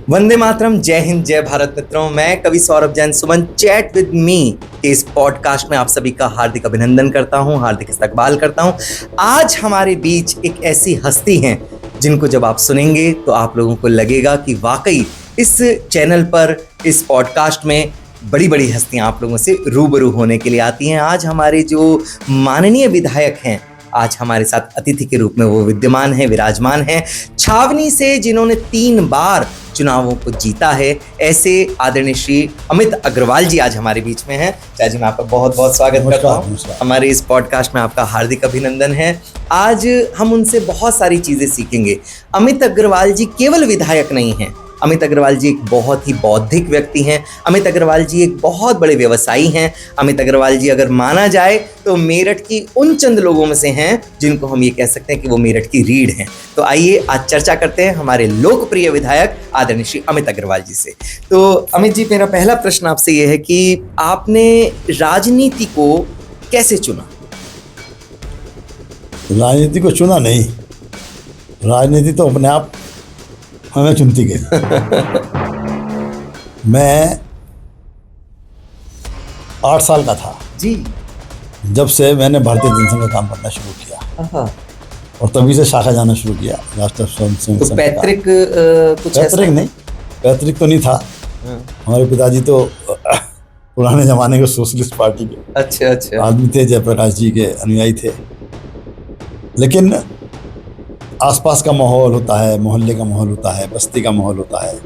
वंदे मातरम, जय हिंद, जय भारत मित्रों। मैं कवि सौरभ जैन सुमन चैट विद मी के इस पॉडकास्ट में आप सभी का हार्दिक अभिनंदन करता हूं, हार्दिक इस्तकबाल करता हूं। आज हमारे बीच एक ऐसी हस्ती हैं जिनको जब आप सुनेंगे तो आप लोगों को लगेगा कि वाकई इस चैनल पर, इस पॉडकास्ट में बड़ी बड़ी हस्तियां आप लोगों से रूबरू होने के लिए आती हैं। आज हमारे जो माननीय विधायक हैं, आज हमारे साथ अतिथि के रूप में वो विद्यमान हैं, विराजमान हैं। छावनी से जिन्होंने 3 बार चुनावों को जीता है, ऐसे आदरणीय श्री अमित अग्रवाल जी आज हमारे बीच में हैं। चाचा जी, मैं आपका बहुत बहुत स्वागत करता हूँ हमारे इस पॉडकास्ट में। आपका हार्दिक अभिनंदन है। आज हम उनसे बहुत सारी चीजें सीखेंगे। अमित अग्रवाल जी केवल विधायक नहीं हैं, अमित अग्रवाल जी एक बहुत ही बौद्धिक व्यक्ति हैं। अमित अग्रवाल जी एक बहुत बड़े व्यवसायी हैं। अमित अग्रवाल जी अगर माना जाए तो मेरठ की उन चंद लोगों में से हैं जिनको हम ये कह सकते हैं कि वो मेरठ की रीढ़ हैं। तो आइए आज चर्चा करते हैं हमारे लोकप्रिय विधायक आदरणीय श्री अमित अग्रवाल जी से। तो अमित जी, मेरा पहला प्रश्न आपसे ये है कि आपने राजनीति को कैसे चुना? राजनीति को चुना नहीं, राजनीति तो अपने आप हमें चुनती गई। मैं 8 साल का था जी जब से मैंने भारतीय जनसंघ का काम करना शुरू किया, और तभी से शाखा जाना शुरू किया राष्ट्रीय स्वयंसेवक तो संघ। पैतृक कुछ पैतृक नहीं, पैतृक तो नहीं था। हमारे पिताजी तो पुराने जमाने के सोशलिस्ट पार्टी के अच्छा आदमी थे, जयप्रकाश जी के अनुयायी थे। लेकिन आसपास का माहौल होता है, मोहल्ले का माहौल होता है, बस्ती का माहौल होता है,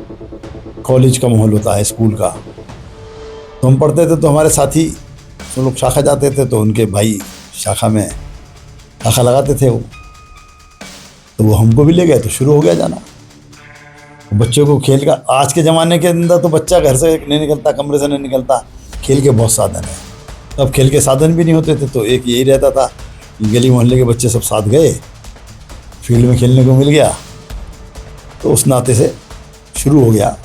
कॉलेज का माहौल होता है, स्कूल का। तो हम पढ़ते थे तो हमारे साथी जो लोग शाखा जाते थे तो उनके भाई शाखा में शाखा लगाते थे वो, तो वो हमको भी ले गए, तो शुरू हो गया जाना। बच्चों को खेल का, आज के ज़माने के अंदर तो बच्चा घर से नहीं निकलता, कमरे से नहीं निकलता, खेल के बहुत साधन है। तब खेल के साधन भी नहीं होते थे, तो एक यही रहता था कि गली मोहल्ले के बच्चे सब साथ गए, फील्ड में खेलने को मिल गया, तो उस नाते से शुरू हो गया।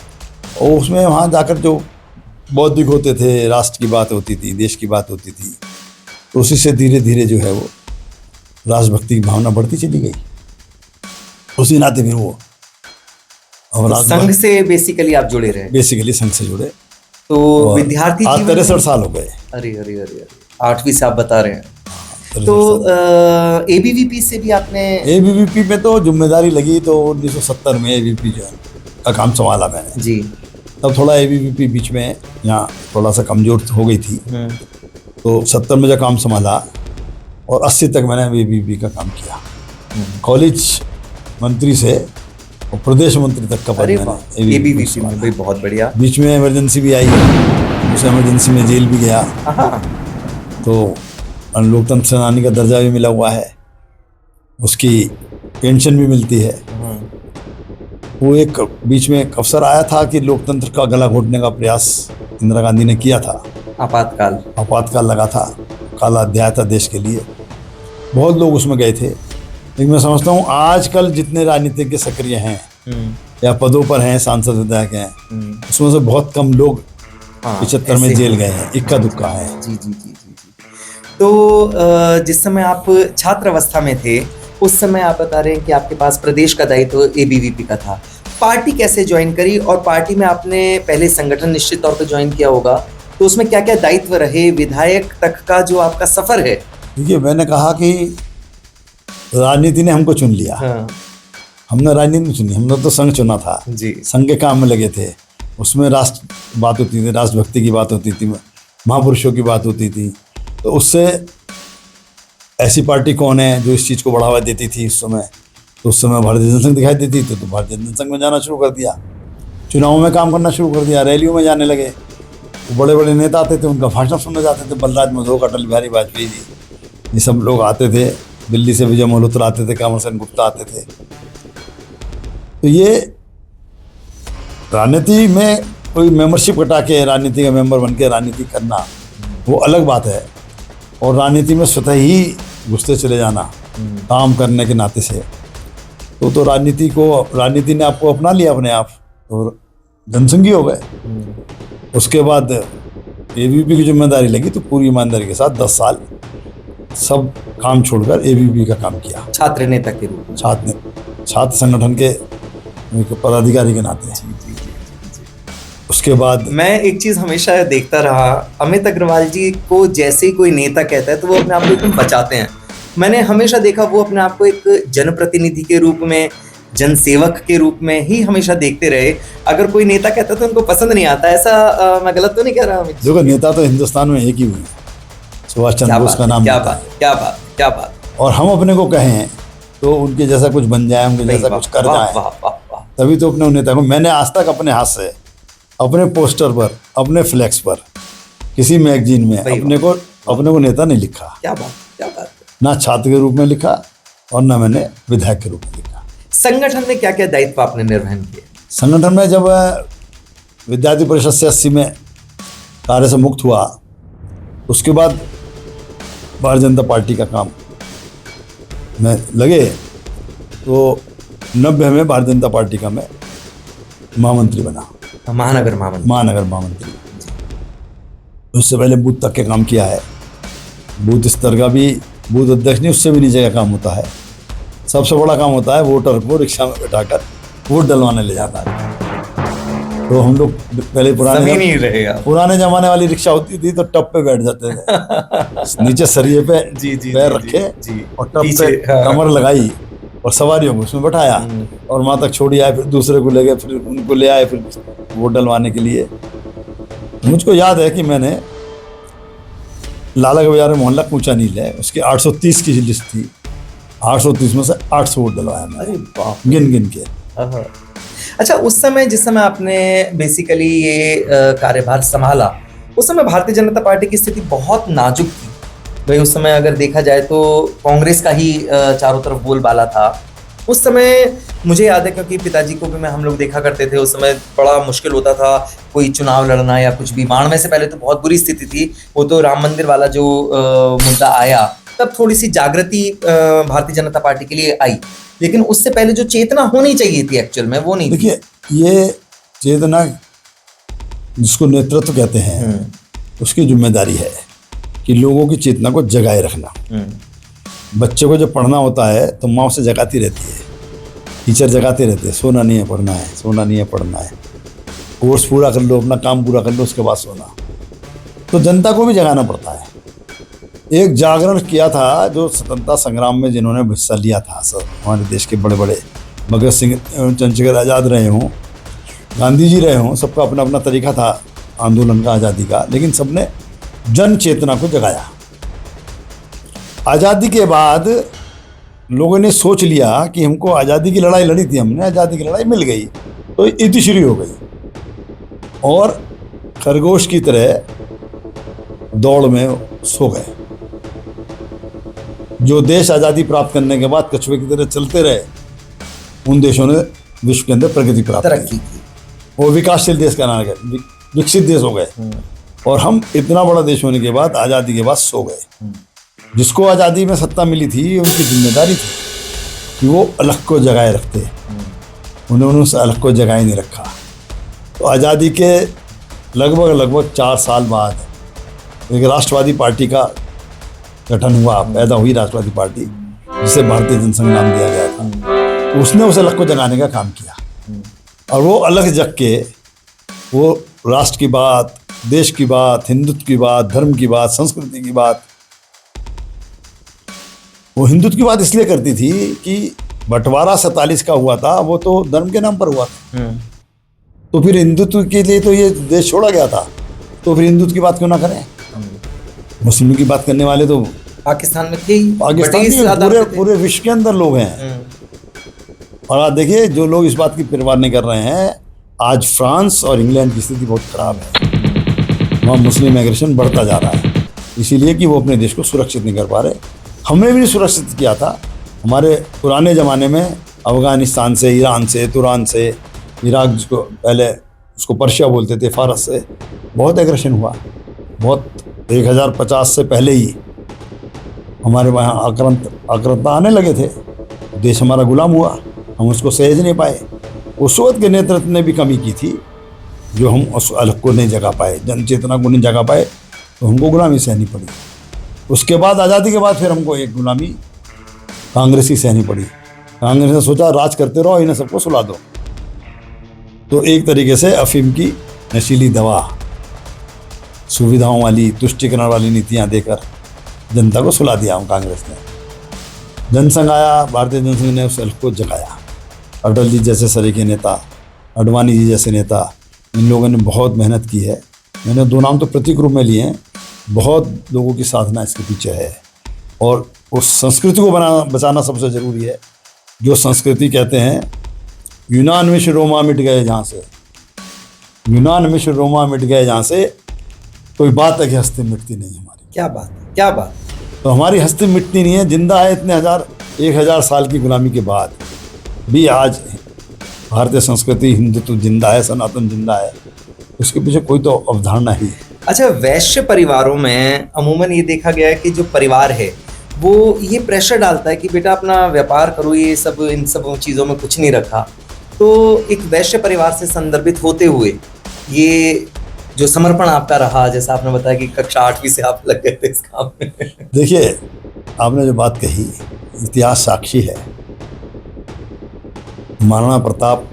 और उसमें वहाँ जाकर जो बौद्धिक होते थे, राष्ट्र की बात होती थी, देश की बात होती थी, तो उसी से धीरे धीरे जो है वो राष्ट्रभक्ति की भावना बढ़ती चली गई। उसी नाते फिर वो और संघ से बेसिकली आप जुड़े रहे? बेसिकली संघ से जुड़े। तो विद्यार्थी आज 63 साल हो गए। अरे 8वीं से आप बता रहे हैं। तो एबीवीपी से भी आपने? एबीवीपी में तो जिम्मेदारी लगी तो 1970 में एबीवीपी जो का काम संभाला मैंने जी। तब थोड़ा एबीवीपी बीच में यहाँ थोड़ा सा कमज़ोर हो गई थी, तो 70 में जो काम संभाला और 80 तक मैंने एबीवीपी का काम किया। कॉलेज मंत्री से और प्रदेश मंत्री तक का पद मैंने एबीवीपी में भी। बहुत बढ़िया। बीच में इमरजेंसी भी आई, उस इमरजेंसी में जेल भी गया, तो लोकतंत्र सेनानी का दर्जा भी मिला हुआ है, उसकी पेंशन भी मिलती है। वो एक बीच में एक अवसर आया था कि लोकतंत्र का गला घोटने का प्रयास इंदिरा गांधी ने किया था। आपातकाल लगा था, काला अध्याय था देश के लिए। बहुत लोग उसमें गए थे। लेकिन मैं समझता हूँ आजकल जितने राजनीतिज्ञ सक्रिय हैं या पदों पर हैं, सांसद विधायक हैं, उसमें से बहुत कम लोग 75 में जेल गए हैं, इक्का दुक्का है। जी। तो जिस समय आप छात्र अवस्था में थे, उस समय आप बता रहे हैं कि आपके पास प्रदेश का दायित्व एबीवीपी का था। पार्टी कैसे ज्वाइन करी, और पार्टी में आपने पहले संगठन निश्चित तौर पर ज्वाइन किया होगा, तो उसमें क्या क्या दायित्व रहे, विधायक तक का जो आपका सफर है? देखिए, मैंने कहा कि राजनीति ने हमको चुन लिया। हमने राजनीति नहीं चुनी, हमने तो संघ चुना था जी। संघ के काम में लगे थे। उसमें राष्ट्र बात होती थी, राष्ट्रभक्ति की बात होती थी, महापुरुषों की बात होती थी। तो उससे ऐसी पार्टी कौन है जो इस चीज़ को बढ़ावा देती थी उस समय? तो उस समय भारतीय जनसंघ दिखाई देती थी, तो भारतीय जनसंघ में जाना शुरू कर दिया, चुनावों में काम करना शुरू कर दिया, रैलियों में जाने लगे। वो बड़े बड़े नेता आते थे, उनका भाषण सुनने जाते थे। बलराज मधोक, अटल बिहारी वाजपेयी जी, ये सब लोग आते थे। दिल्ली से विजय मल्होत्रा आते थे, कमल सेन गुप्ता आते थे। तो ये राजनीति में कोई मेंबरशिप कटा के राजनीति का मेंबर बन के राजनीति करना वो अलग बात है, और राजनीति में स्वतः ही घुसते चले जाना काम करने के नाते से, तो राजनीति ने आपको अपना लिया अपने आप, तो जनसंघी हो गए। उसके बाद एबीवीपी की जिम्मेदारी लगी, तो पूरी ईमानदारी के साथ 10 साल सब काम छोड़कर एबीवीपी का काम किया, छात्र नेता के रूप में, छात्र संगठन के पदाधिकारी के नाते। उसके बाद मैं एक चीज हमेशा देखता रहा, अमित अग्रवाल जी को जैसे ही कोई नेता कहता है तो वो अपने आप को एकदम बचाते हैं। मैंने हमेशा देखा वो अपने आप को एक जनप्रतिनिधि के रूप में, जनसेवक के रूप में ही हमेशा देखते रहे। अगर कोई नेता कहता है तो उनको पसंद नहीं आता। ऐसा मैं गलत तो नहीं कह रहा अमित जी? देखो, नेता तो हिंदुस्तान में एक ही हुए, सुभाष क्या चंद्र बोस बात का है, नाम क्या लेता बात है। क्या बात क्या बात। और हम अपने को कहें तो उनके जैसा कुछ बन जाए, उनके जैसा वाह, कुछ कर वाह, जाए, वाह, वाह, वाह। तभी तो अपने नेता को। मैंने आज तक अपने हाथ से अपने पोस्टर पर, अपने फ्लैक्स पर, किसी मैगजीन में अपने को नेता नहीं लिखा। क्या बात क्या बात। ना छात्र के रूप में लिखा और ना मैंने विधायक के रूप में लिखा। संगठन में क्या क्या दायित्व आपने निर्वहन किए? संगठन में जब विद्यार्थी परिषद से 80 में कार्य से मुक्त हुआ, उसके बाद भारतीय जनता पार्टी का काम में लगे, तो 90 में भारतीय जनता पार्टी का मैं महामंत्री बना, महानगर महामंत्री। उससे पहले बूथ तक के काम किया है। बूथ स्तर का भी, बूथ अध्यक्ष नहीं, उससे भी नीचे का काम होता है। सबसे बड़ा काम होता है वोटर को रिक्शा में बैठाकर वोट डलवाने ले जाता है। तो हम लोग पहले पुराने जमाने वाली रिक्शा होती थी तो टप पे बैठ जाते थे, नीचे सरिये पे पैर रखे और टप पे कमर लगाई और सवारियों को उसमें बैठाया और वहां तक छोड़ी आए, फिर दूसरे को ले गए, फिर उनको ले आए, फिर वोट डलवाने के लिए। मुझको याद है कि मैंने लाला के बाजार में मोहल्ला कूचा नील है, उसकी 830 की लिस्ट थी। 830 में से 800 वोट डलवाया मैंने, गिन के। अच्छा, उस समय जिस समय आपने बेसिकली ये कार्यभार संभाला, उस समय भारतीय जनता पार्टी की स्थिति बहुत नाजुक थी भाई। उस समय अगर देखा जाए तो कांग्रेस का ही चारों तरफ बोलबाला था। उस समय मुझे याद है, क्योंकि पिताजी को भी हम लोग देखा करते थे, उस समय बड़ा मुश्किल होता था कोई चुनाव लड़ना या कुछ भी। 92 से पहले तो बहुत बुरी स्थिति थी। वो तो राम मंदिर वाला जो मुद्दा आया, तब थोड़ी सी जागृति भारतीय जनता पार्टी के लिए आई, लेकिन उससे पहले जो चेतना होनी चाहिए थी एक्चुअल में वो नहीं। देखिए, ये चेतना जिसको नेतृत्व कहते हैं, उसकी जिम्मेदारी है कि लोगों की चेतना को जगाए रखना। बच्चे को जब पढ़ना होता है तो माँ उसे जगाती रहती है, टीचर जगाते रहते हैं, सोना नहीं है पढ़ना है, सोना नहीं है पढ़ना है, कोर्स पूरा कर लो, अपना काम पूरा कर लो, उसके बाद सोना। तो जनता को भी जगाना पड़ता है। एक जागरण किया था जो स्वतंत्रता संग्राम में जिन्होंने हिस्सा लिया था, सब हमारे देश के बड़े बड़े, भगत सिंह एवं चंद्रशेखर आज़ाद रहे हों, गांधी जी रहे हों, सबका अपना अपना तरीका था आंदोलन का, आज़ादी का, लेकिन सबने जन चेतना को जगाया। आज़ादी के बाद लोगों ने सोच लिया कि हमको आज़ादी की लड़ाई लड़ी थी हमने, आज़ादी की लड़ाई मिल गई, तो इति शुरू हो गई और खरगोश की तरह दौड़ में सो गए। जो देश आज़ादी प्राप्त करने के बाद कछुए की तरह चलते रहे, उन देशों ने विश्व के अंदर प्रगति प्राप्त की, वो विकासशील देश का नाम है, विकसित देश हो गए। और हम इतना बड़ा देश होने के बाद आज़ादी के बाद सो गए। जिसको आज़ादी में सत्ता मिली थी, उनकी जिम्मेदारी थी कि वो अलग को जगाए रखते, उन्होंने उस अलग को जगाए नहीं रखा। तो आज़ादी के लगभग 4 साल बाद एक राष्ट्रवादी पार्टी का गठन हुआ, पैदा हुई राष्ट्रवादी पार्टी, जिसे भारतीय जनसंघ नाम दिया गया था। उसने उस अलग को जगाने का काम किया और वो अलग जग के वो राष्ट्र की बात, देश की बात, हिंदुत्व की बात, धर्म की बात, संस्कृति की बात, वो हिंदुत्व की बात इसलिए करती थी कि बंटवारा 47 का हुआ था, वो तो धर्म के नाम पर हुआ था। तो फिर हिंदुत्व के लिए तो ये देश छोड़ा गया था, तो फिर हिंदुत्व की बात क्यों ना करें? मुस्लिमों की बात करने वाले तो पाकिस्तान में थे, पूरे विश्व के अंदर लोग हैं। और आप देखिए, जो लोग इस बात की परवाह नहीं कर रहे हैं, आज फ्रांस और इंग्लैंड की स्थिति बहुत खराब है, वहाँ मुस्लिम एग्रेशन बढ़ता जा रहा है, इसीलिए कि वो अपने देश को सुरक्षित नहीं कर पा रहे। हमने भी सुरक्षित किया था। हमारे पुराने ज़माने में अफ़गानिस्तान से, ईरान से, तुरान से, इराक, जिसको पहले उसको पर्शिया बोलते थे, फारस से बहुत एग्रेशन हुआ। बहुत 1050 से पहले ही हमारे वहाँ आक्रांता आने लगे थे, देश हमारा गुलाम हुआ, हम उसको सहेज नहीं पाए। उस वक्त के नेतृत्व ने भी कमी की थी, जो हम उस अलग को नहीं जगा पाए, जन चेतना को नहीं जगा पाए, तो हमको गुलामी सहनी पड़ी। उसके बाद आज़ादी के बाद फिर हमको एक गुलामी कांग्रेस की सहनी पड़ी। कांग्रेस ने सोचा राज करते रहो, इन्हें सबको सुला दो, तो एक तरीके से अफीम की नशीली दवा, सुविधाओं वाली, तुष्टिकरण वाली नीतियां देकर जनता को सुला दिया हूँ कांग्रेस ने। जनसंघ आया, भारतीय जनसंघ ने उस हल्क को जगाया। अटल जी जैसे सरीखे नेता, अडवाणी जी जैसे नेता, इन लोगों ने बहुत मेहनत की है। मैंने 2 नाम तो प्रतीक रूप में लिए हैं। बहुत लोगों की साधना इसके पीछे है और उस संस्कृति को बचाना सबसे ज़रूरी है। जो संस्कृति कहते हैं यूनान मिश्र रोमा मिट गए जहाँ से, यूनान मिश्र रोमा मिट गए जहाँ से, कोई बात है कि हस्ती मिटती नहीं हमारी। क्या बात है, क्या बात। तो हमारी हस्ती मिटती नहीं है, जिंदा है इतने 1000 साल की गुलामी के बाद भी। आज भारतीय संस्कृति, हिंदुत्व जिंदा है, सनातन जिंदा है। उसके पीछे कोई तो अवधारणा ही है। अच्छा, वैश्य परिवारों में अमूमन ये देखा गया है कि जो परिवार है वो ये प्रेशर डालता है कि बेटा अपना व्यापार करो, ये सब इन सब चीज़ों में कुछ नहीं रखा। तो एक वैश्य परिवार से संदर्भित होते हुए ये जो समर्पण आपका रहा, जैसा आपने बताया कि कक्षा 8वीं से आप लग गए थे इस काम में। देखिए, आपने जो बात कही, इतिहास साक्षी है। महाराणा प्रताप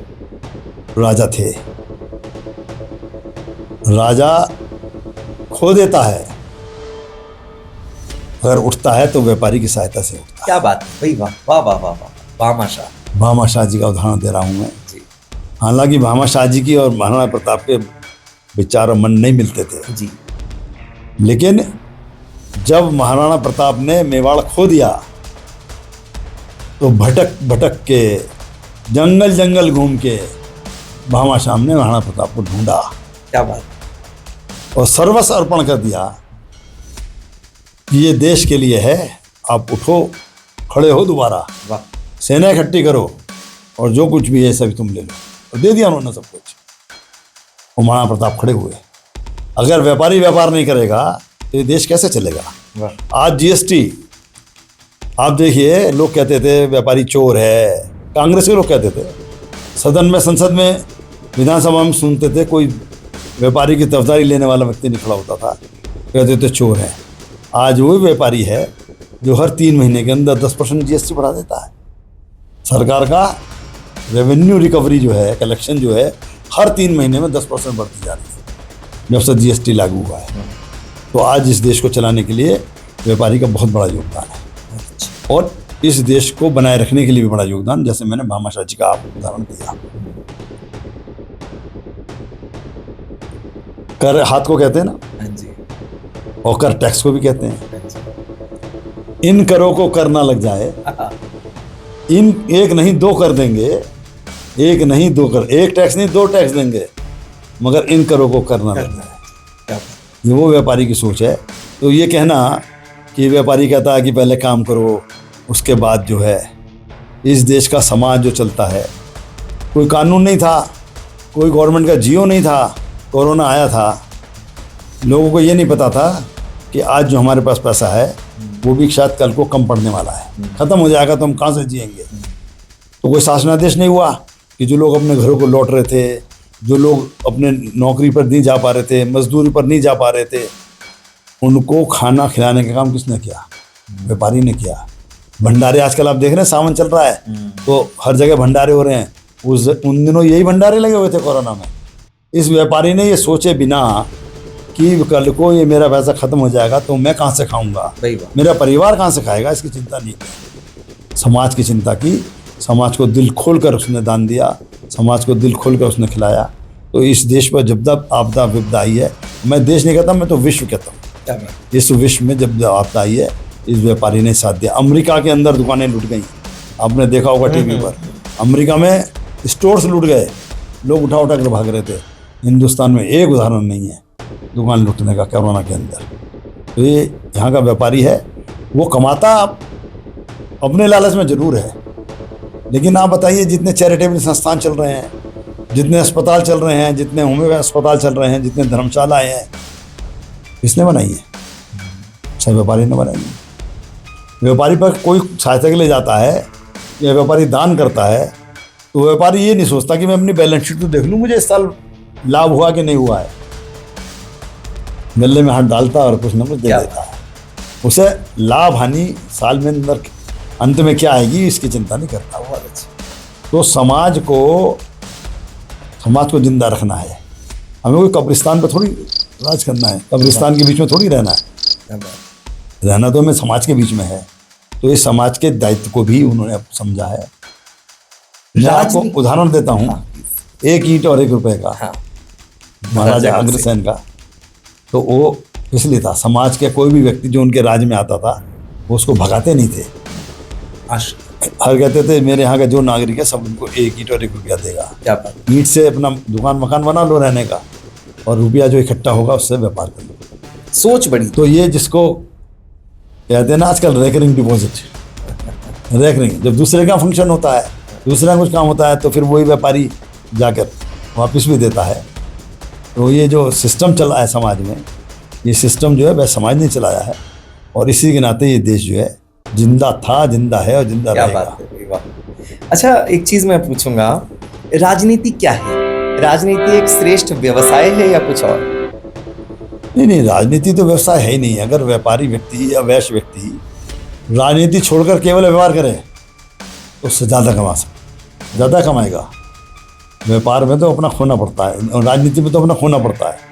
राजा थे। राजा खो देता है, अगर उठता है तो व्यापारी की सहायता से उठता है। क्या बात है भाई, वाह वाह वाह वाह वाह, भामाशाह। भामाशाह जी का उदाहरण दे रहा हूँ मैं। जी हालांकि भामाशाह जी की और महाराणा प्रताप के विचार और मन नहीं मिलते थे जी। लेकिन जब महाराणा प्रताप ने मेवाड़ खो दिया तो भटक भटक के, जंगल जंगल घूम के भामाशाह ने महाराणा प्रताप को ढूंढा। क्या बात। और सर्वस्व अर्पण कर दिया कि ये देश के लिए है, आप उठो, खड़े हो दोबारा, वाह। सेना इकट्ठी करो और जो कुछ भी है सभी तुम ले लो। और दे दिया उन्होंने सब कुछ। और महाराणा प्रताप खड़े हुए। अगर व्यापारी व्यापार नहीं करेगा तो ये देश कैसे चलेगा। वाह। आज जीएसटी, आप देखिए, लोग कहते थे व्यापारी चोर है, कांग्रेस के लोग कहते थे। सदन में, संसद में, विधानसभा में सुनते थे, कोई व्यापारी की तरफदारी लेने वाला व्यक्ति नहीं खड़ा होता था, कहते थे चोर है। आज वो व्यापारी है जो हर 3 महीने के अंदर 10% जीएसटी बढ़ा देता है। सरकार का रेवेन्यू रिकवरी जो है, कलेक्शन जो है, हर 3 महीने में 10% बढ़ती जा रही है जब से जीएसटी लागू हुआ है। तो आज इस देश को चलाने के लिए व्यापारी का बहुत बड़ा योगदान है और इस देश को बनाए रखने के लिए भी बड़ा योगदान, जैसे मैंने भामाशाह जी का आपको उदाहरण दिया। कर हाथ को कहते हैं ना, हाँ जी, और कर टैक्स को भी कहते हैं। हाँ जी। इन करों को कर ना लग जाए, इन एक नहीं 2 कर देंगे, एक नहीं 2 कर, एक टैक्स नहीं 2 टैक्स देंगे, मगर इन करों को करना लग जाए। क्या ये वो व्यापारी की सोच है। तो ये कहना कि व्यापारी कहता है कि पहले काम करो, उसके बाद जो है इस देश का समाज जो चलता है, कोई कानून नहीं था, कोई गवर्नमेंट का जियो नहीं था, कोरोना आया था, लोगों को ये नहीं पता था कि आज जो हमारे पास पैसा है वो भी शायद कल को कम पड़ने वाला है, ख़त्म हो जाएगा तो हम कहाँ से जिएंगे। तो कोई शासनादेश नहीं हुआ कि जो लोग अपने घरों को लौट रहे थे, जो लोग अपने नौकरी पर नहीं जा पा रहे थे, मजदूरी पर नहीं जा पा रहे थे, उनको खाना खिलाने का काम किसने किया? व्यापारी ने किया। भंडारे आजकल आप देख रहे हैं, सावन चल रहा है तो हर जगह भंडारे हो रहे हैं। उन दिनों यही भंडारे लगे हुए थे कोरोना में। इस व्यापारी ने ये सोचे बिना कि कल को ये मेरा पैसा ख़त्म हो जाएगा तो मैं कहाँ से खाऊंगा, मेरा परिवार कहाँ से खाएगा, इसकी चिंता नहीं की। समाज की चिंता की, समाज को दिल खोल कर उसने दान दिया, समाज को दिल खोल कर उसने खिलाया। तो इस देश पर जब तक आपदा विपदा आई है, मैं देश नहीं कहता, मैं तो विश्व कहता हूँ, इस विश्व में जब आपदा आई है, इस व्यापारी ने साथ दिया। अमेरिका के अंदर दुकानें लूट गई, आपने देखा होगा टीवी पर। अमेरिका में स्टोर्स लूट गए, लोग उठा उठा कर भाग रहे थे। हिंदुस्तान में एक उदाहरण नहीं है दुकान लूटने का कोरोना के अंदर। तो ये यहाँ का व्यापारी है, वो कमाता अपने लालच में ज़रूर है, लेकिन आप बताइए जितने चैरिटेबल संस्थान चल रहे हैं, जितने अस्पताल चल रहे हैं, जितने होम्योपैथ अस्पताल चल रहे हैं, जितने धर्मशालाएँ हैं, किसने बनाई है? सब व्यापारी ने बनाई है। व्यापारी पर कोई सहायता के लिए जाता है या व्यापारी दान करता है तो व्यापारी ये नहीं सोचता कि मैं अपनी बैलेंस शीट तो देख लूँ, मुझे इस साल लाभ हुआ कि नहीं हुआ है। गले में हाथ डालता और कुछ न कुछ दे देता है। उसे लाभ हानि साल में अंदर अंत में क्या आएगी इसकी चिंता नहीं करता। बहुत अच्छा। तो समाज को जिंदा रखना है, हमें कोई कब्रिस्तान पर थोड़ी राज करना है, कब्रिस्तान के बीच में थोड़ी रहना है। क्या बात। रहना तो हमें समाज के बीच में है, तो इस समाज के दायित्व को भी उन्होंने अब समझा है। मैं आपको उदाहरण देता हूँ, 1 ईंट और 1 रुपए का, हाँ, महाराजा अग्रसेन का। तो वो इसलिए था, समाज के कोई भी व्यक्ति जो उनके राज में आता था वो उसको भगाते नहीं थे। हर कहते थे मेरे यहाँ का जो नागरिक है सब उनको 1 ईंट और 1 रुपया देगा। क्या बात। ईंट से अपना दुकान मकान बना लो रहने का, और रुपया जो इकट्ठा होगा उससे व्यापार कर लो। सोच बड़ी। तो ये जिसको कहते हैं ना आजकल रेकरिंग डिपॉजिट, रेकरिंग, जब दूसरे का फंक्शन होता है, दूसरा कुछ काम होता है, तो फिर वही व्यापारी जाकर वापस भी देता है। तो ये जो सिस्टम चला है समाज में, ये सिस्टम जो है वह समाज ने चलाया है, और इसी के नाते ये देश जो है जिंदा था, जिंदा है और जिंदा क्या रहेगा। बात है, वाह। अच्छा, एक चीज मैं पूछूंगा, राजनीति क्या है? राजनीति एक श्रेष्ठ व्यवसाय है या कुछ और? नहीं, राजनीति तो व्यवसाय है ही नहीं। अगर व्यापारी व्यक्ति या वैश्य व्यक्ति राजनीति छोड़कर केवल व्यवहार करे तो उससे ज़्यादा कमा सकता, ज़्यादा कमाएगा। व्यापार में तो अपना खोना पड़ता है, और राजनीति में तो अपना खोना पड़ता है।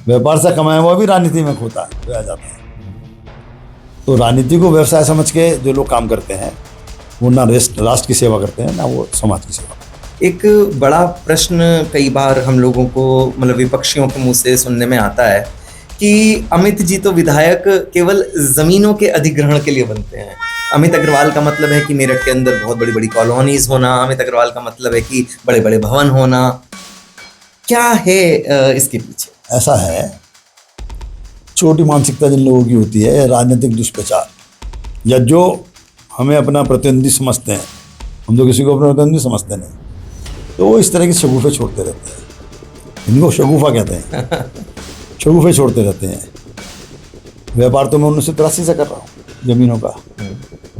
व्यापार से कमाया हुआ भी राजनीति में खोता है, खोया जाता है। तो राजनीति को व्यवसाय समझ के जो लोग काम करते हैं वो ना राष्ट्र की सेवा करते हैं, ना वो समाज की सेवा। एक बड़ा प्रश्न कई बार हम लोगों को, मतलब विपक्षियों के मुंह से सुनने में आता है कि अमित जी तो विधायक केवल जमीनों के अधिग्रहण के लिए बनते हैं। अमित अग्रवाल का मतलब है कि मेरठ के अंदर बहुत बड़ी बड़ी कॉलोनीज होना, अमित अग्रवाल का मतलब है कि बड़े बड़े भवन होना। क्या है इसके पीछे? ऐसा है, छोटी मानसिकता जिन लोगों की होती है, राजनीतिक दुष्प्रचार, या जो हमें अपना प्रतिनिधि समझते हैं, हम तो किसी को अपना प्रतिनिधि समझते नहीं, तो वो इस तरह के शगुफे छोड़ते रहते हैं। इनको शगुफा कहते हैं। शगुफे छोड़ते रहते हैं। व्यापार तो मैं 1983 से कर रहा हूँ जमीनों का।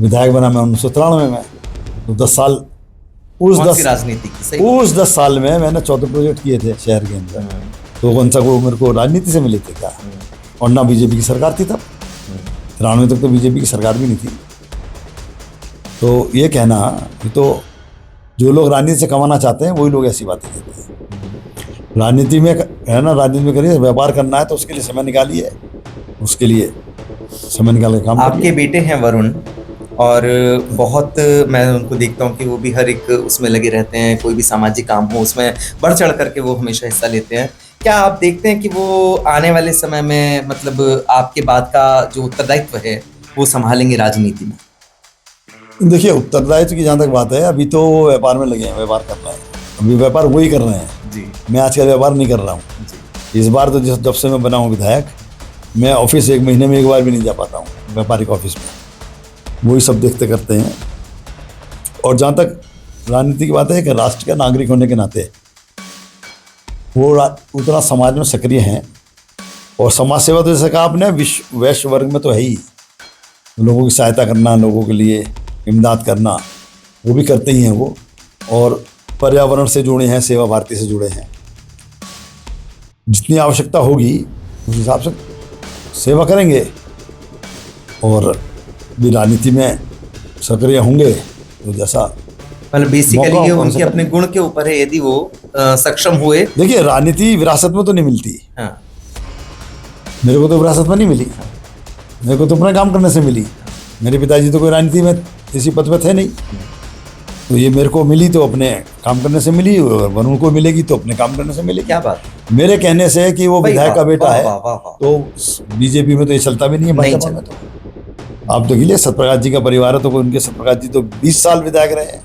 विधायक बना मैं 1993 में। तो 10 साल उस 10 साल में मैंने 14 प्रोजेक्ट किए थे शहर के अंदर। तो कौन सा को मेरे को राजनीति से मिले थे क्या? और ना बीजेपी की सरकार थी तब। 93 तक तो बीजेपी की सरकार भी नहीं थी। तो ये कहना कि तो जो लोग राजनीति से कमाना चाहते हैं वही लोग ऐसी बातें कहते हैं। राजनीति में है ना, राजनीति में करिए, व्यापार करना है तो उसके लिए समय निकालिए, उसके लिए समय निकाल के काम करिए। आपके बेटे हैं वरुण, और बहुत मैं उनको देखता हूँ कि वो भी हर एक उसमें लगे रहते हैं। कोई भी सामाजिक काम हो उसमें बढ़ चढ़ करके वो हमेशा हिस्सा लेते हैं। क्या आप देखते हैं कि वो आने वाले समय में, मतलब आपके बाद का जो उत्तरदायित्व है वो संभालेंगे राजनीति में? देखिए, उत्तरदायित्व की जहाँ तक बात है, अभी तो व्यापार में लगे हैं, व्यापार कर रहे हैं। अभी व्यापार वही कर रहे हैं जी। मैं आजकल व्यापार नहीं कर रहा हूँ जी। इस बार तो जब से मैं बना हूँ विधायक, मैं ऑफिस 1 महीने में 1 बार भी नहीं जा पाता हूँ, व्यापारिक ऑफिस में। वही सब देखते करते हैं। और जहाँ तक राजनीति की बात है कि राष्ट्र का नागरिक होने के नाते वो उतना समाज में सक्रिय हैं। और समाज सेवा तो जैसे कहा आपने, वैश्य वर्ग में तो है ही। लोगों की सहायता करना, लोगों के लिए इमदाद करना, वो भी करते ही हैं वो। और पर्यावरण से जुड़े हैं, सेवा भारती से जुड़े हैं। जितनी आवश्यकता होगी उस हिसाब से सेवा करेंगे। और भी राजनीति में सक्रिय होंगे तो जैसा, मतलब बेसिकली ये उनके अपने गुण के ऊपर है, यदि वो सक्षम हुए। देखिए, राजनीति विरासत में तो नहीं मिलती। हाँ। मेरे को तो विरासत में नहीं मिली, मेरे को तो अपने काम करने से मिली। मेरे पिताजी तो कोई राजनीति में किसी पद पे थे नहीं, तो ये मेरे को मिली तो अपने काम करने से मिली, और वरुण को मिलेगी तो अपने काम करने से मिलेगी। क्या बात। मेरे कहने से कि वो विधायक का बेटा है, वाह। तो बीजेपी में तो ये चलता भी नहीं है, भाजपा में तो। आप तो गिले सत्यप्रकाश जी का परिवार है, तो उनके सत्यप्रकाश जी तो 20 साल विधायक रहे हैं,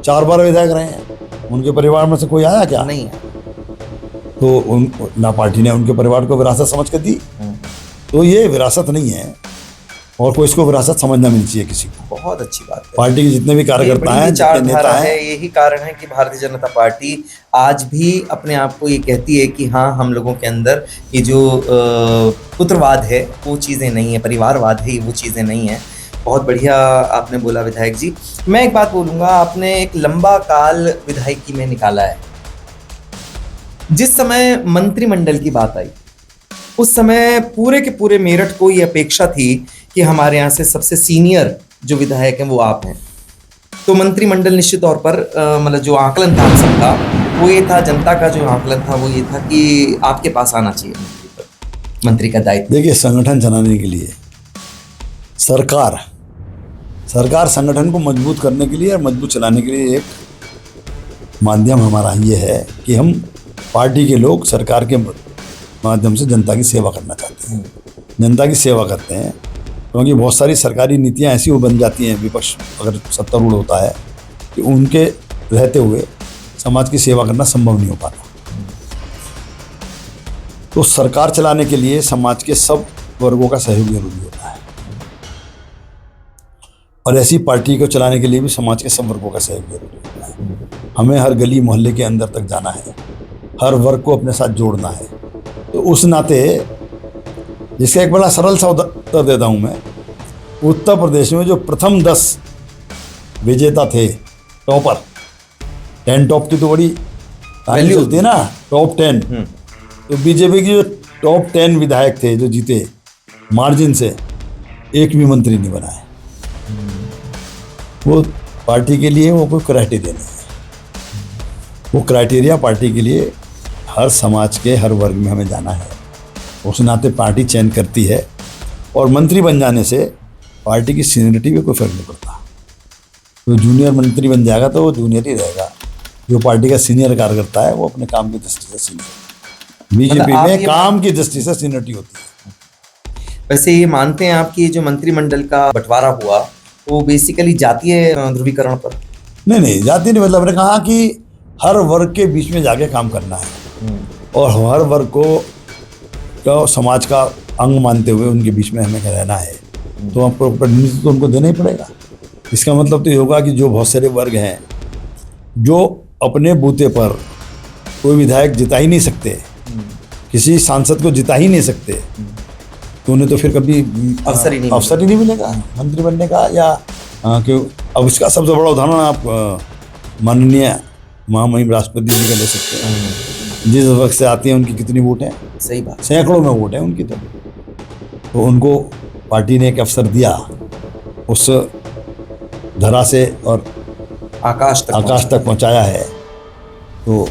4 बार विधायक रहे हैं। उनके परिवार में से कोई आया क्या? नहीं। तो ना पार्टी ने उनके परिवार को विरासत समझ कर दी। तो ये विरासत नहीं है, और कोई इसको विरासत समझना नहीं चाहिए किसी को। बहुत अच्छी बात है। पार्टी के जितने भी कार्यकर्ता हैं, जितने नेता हैं, यही कारण है कि भारतीय जनता पार्टी आज भी अपने आप को ये कहती है कि हाँ, हम लोगों के अंदर ये जो पुत्रवाद है वो चीज़ें नहीं है, परिवारवाद है वो चीज़ें नहीं है। बहुत बढ़िया आपने बोला विधायक जी। मैं एक बात बोलूँगा, आपने एक लंबा काल विधायकी में निकाला है। जिस समय मंत्रिमंडल की बात आई उस समय पूरे के पूरे मेरठ को ये अपेक्षा थी कि हमारे यहाँ से सबसे सीनियर जो विधायक हैं वो आप हैं। तो मंत्रिमंडल निश्चित तौर पर मतलब जो आकलन था सबका, वो ये था, जनता का जो आकलन था वो ये था कि आपके पास आना चाहिए मंत्री का दायित्व। देखिए, संगठन चलाने के लिए सरकार संगठन को मजबूत करने के लिए और मजबूत चलाने के लिए एक माध्यम हमारा ये है कि हम पार्टी के लोग सरकार के माध्यम से जनता की सेवा करना चाहते हैं, जनता की सेवा करते हैं। क्योंकि बहुत सारी सरकारी नीतियां ऐसी वो बन जाती हैं, विपक्ष अगर सत्तारूढ़ होता है, कि उनके रहते हुए समाज की सेवा करना संभव नहीं हो पाता। तो सरकार चलाने के लिए समाज के सब वर्गों का सहयोग जरूरी होता है, और ऐसी पार्टी को चलाने के लिए भी समाज के सब वर्गों का सहयोग जरूरी होता है। हमें हर गली मोहल्ले के अंदर तक जाना है, हर वर्ग को अपने साथ जोड़ना है। तो उस नाते, जिसका एक बड़ा सरल सा उत्तर देता हूँ मैं, उत्तर प्रदेश में जो प्रथम 10 विजेता थे, टॉपर 10 टॉप की तो बड़ी वैल्यू होती है ना, टॉप 10। तो बीजेपी की जो टॉप 10 विधायक थे जो जीते मार्जिन से, एक भी मंत्री नहीं बनाए। वो पार्टी के लिए वो कोई क्राइटेरिया नहीं है। वो क्राइटेरिया पार्टी के लिए हर समाज के हर वर्ग में हमें जाना है। उस नाते पार्टी चयन करती है, और मंत्री बन जाने से पार्टी की सीनियरिटी में कोई फर्क नहीं पड़ता। तो जूनियर मंत्री बन जाएगा तो वो जूनियर ही रहेगा, जो पार्टी का सीनियर कार्यकर्ता है वो अपने काम की दृष्टि से सीनियर। बीजेपी में काम की दृष्टि से सीनियरिटी होती है। वैसे ये मानते हैं आपकी जो मंत्रिमंडल का बंटवारा हुआ वो बेसिकली जातीय ध्रुवीकरण पर? नहीं, जाति नहीं, मतलब मैंने कहा कि हर वर्ग के बीच में जाके काम करना है, और हर वर्ग को समाज का अंग मानते हुए उनके बीच में हमें रहना है। तो आपको प्रतिनिधित्व तो उनको देना ही पड़ेगा। इसका मतलब तो ये होगा कि जो बहुत सारे वर्ग हैं जो अपने बूते पर कोई विधायक जिता ही नहीं सकते, किसी सांसद को जिता ही नहीं सकते, तो उन्हें तो फिर कभी अवसर ही नहीं मिलेगा मंत्री बनने का। या क्यों, अब इसका सबसे बड़ा उदाहरण आप माननीय महामहिम राष्ट्रपति जी का ले सकते हैं। जिस वक्त से आती है उनकी कितनी वोट हैं? सही बात, सैकड़ों में वोट हैं उनकी। तो उनको पार्टी ने एक अवसर दिया, उस धरा से और आकाश तक पहुंचाया है। तो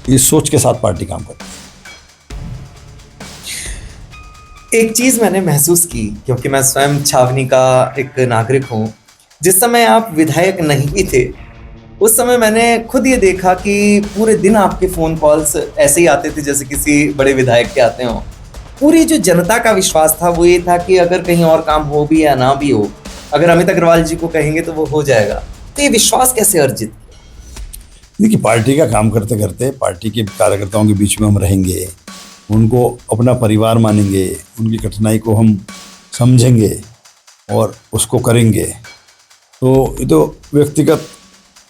इस सोच के साथ पार्टी काम करती है। एक चीज मैंने महसूस की, क्योंकि मैं स्वयं छावनी का एक नागरिक हूं, जिस समय आप विधायक नहीं भी थे उस समय मैंने खुद ये देखा कि पूरे दिन आपके फोन कॉल्स ऐसे ही आते थे जैसे किसी बड़े विधायक के आते हों। पूरी जो जनता का विश्वास था वो ये था कि अगर कहीं और काम हो भी या ना भी हो, अगर अमित अग्रवाल जी को कहेंगे तो वो हो जाएगा। तो ये विश्वास कैसे अर्जित किया? देखिए, पार्टी का काम करते करते पार्टी के कार्यकर्ताओं के बीच में हम रहेंगे, उनको अपना परिवार मानेंगे, उनकी कठिनाई को हम समझेंगे और उसको करेंगे। तो ये तो व्यक्तिगत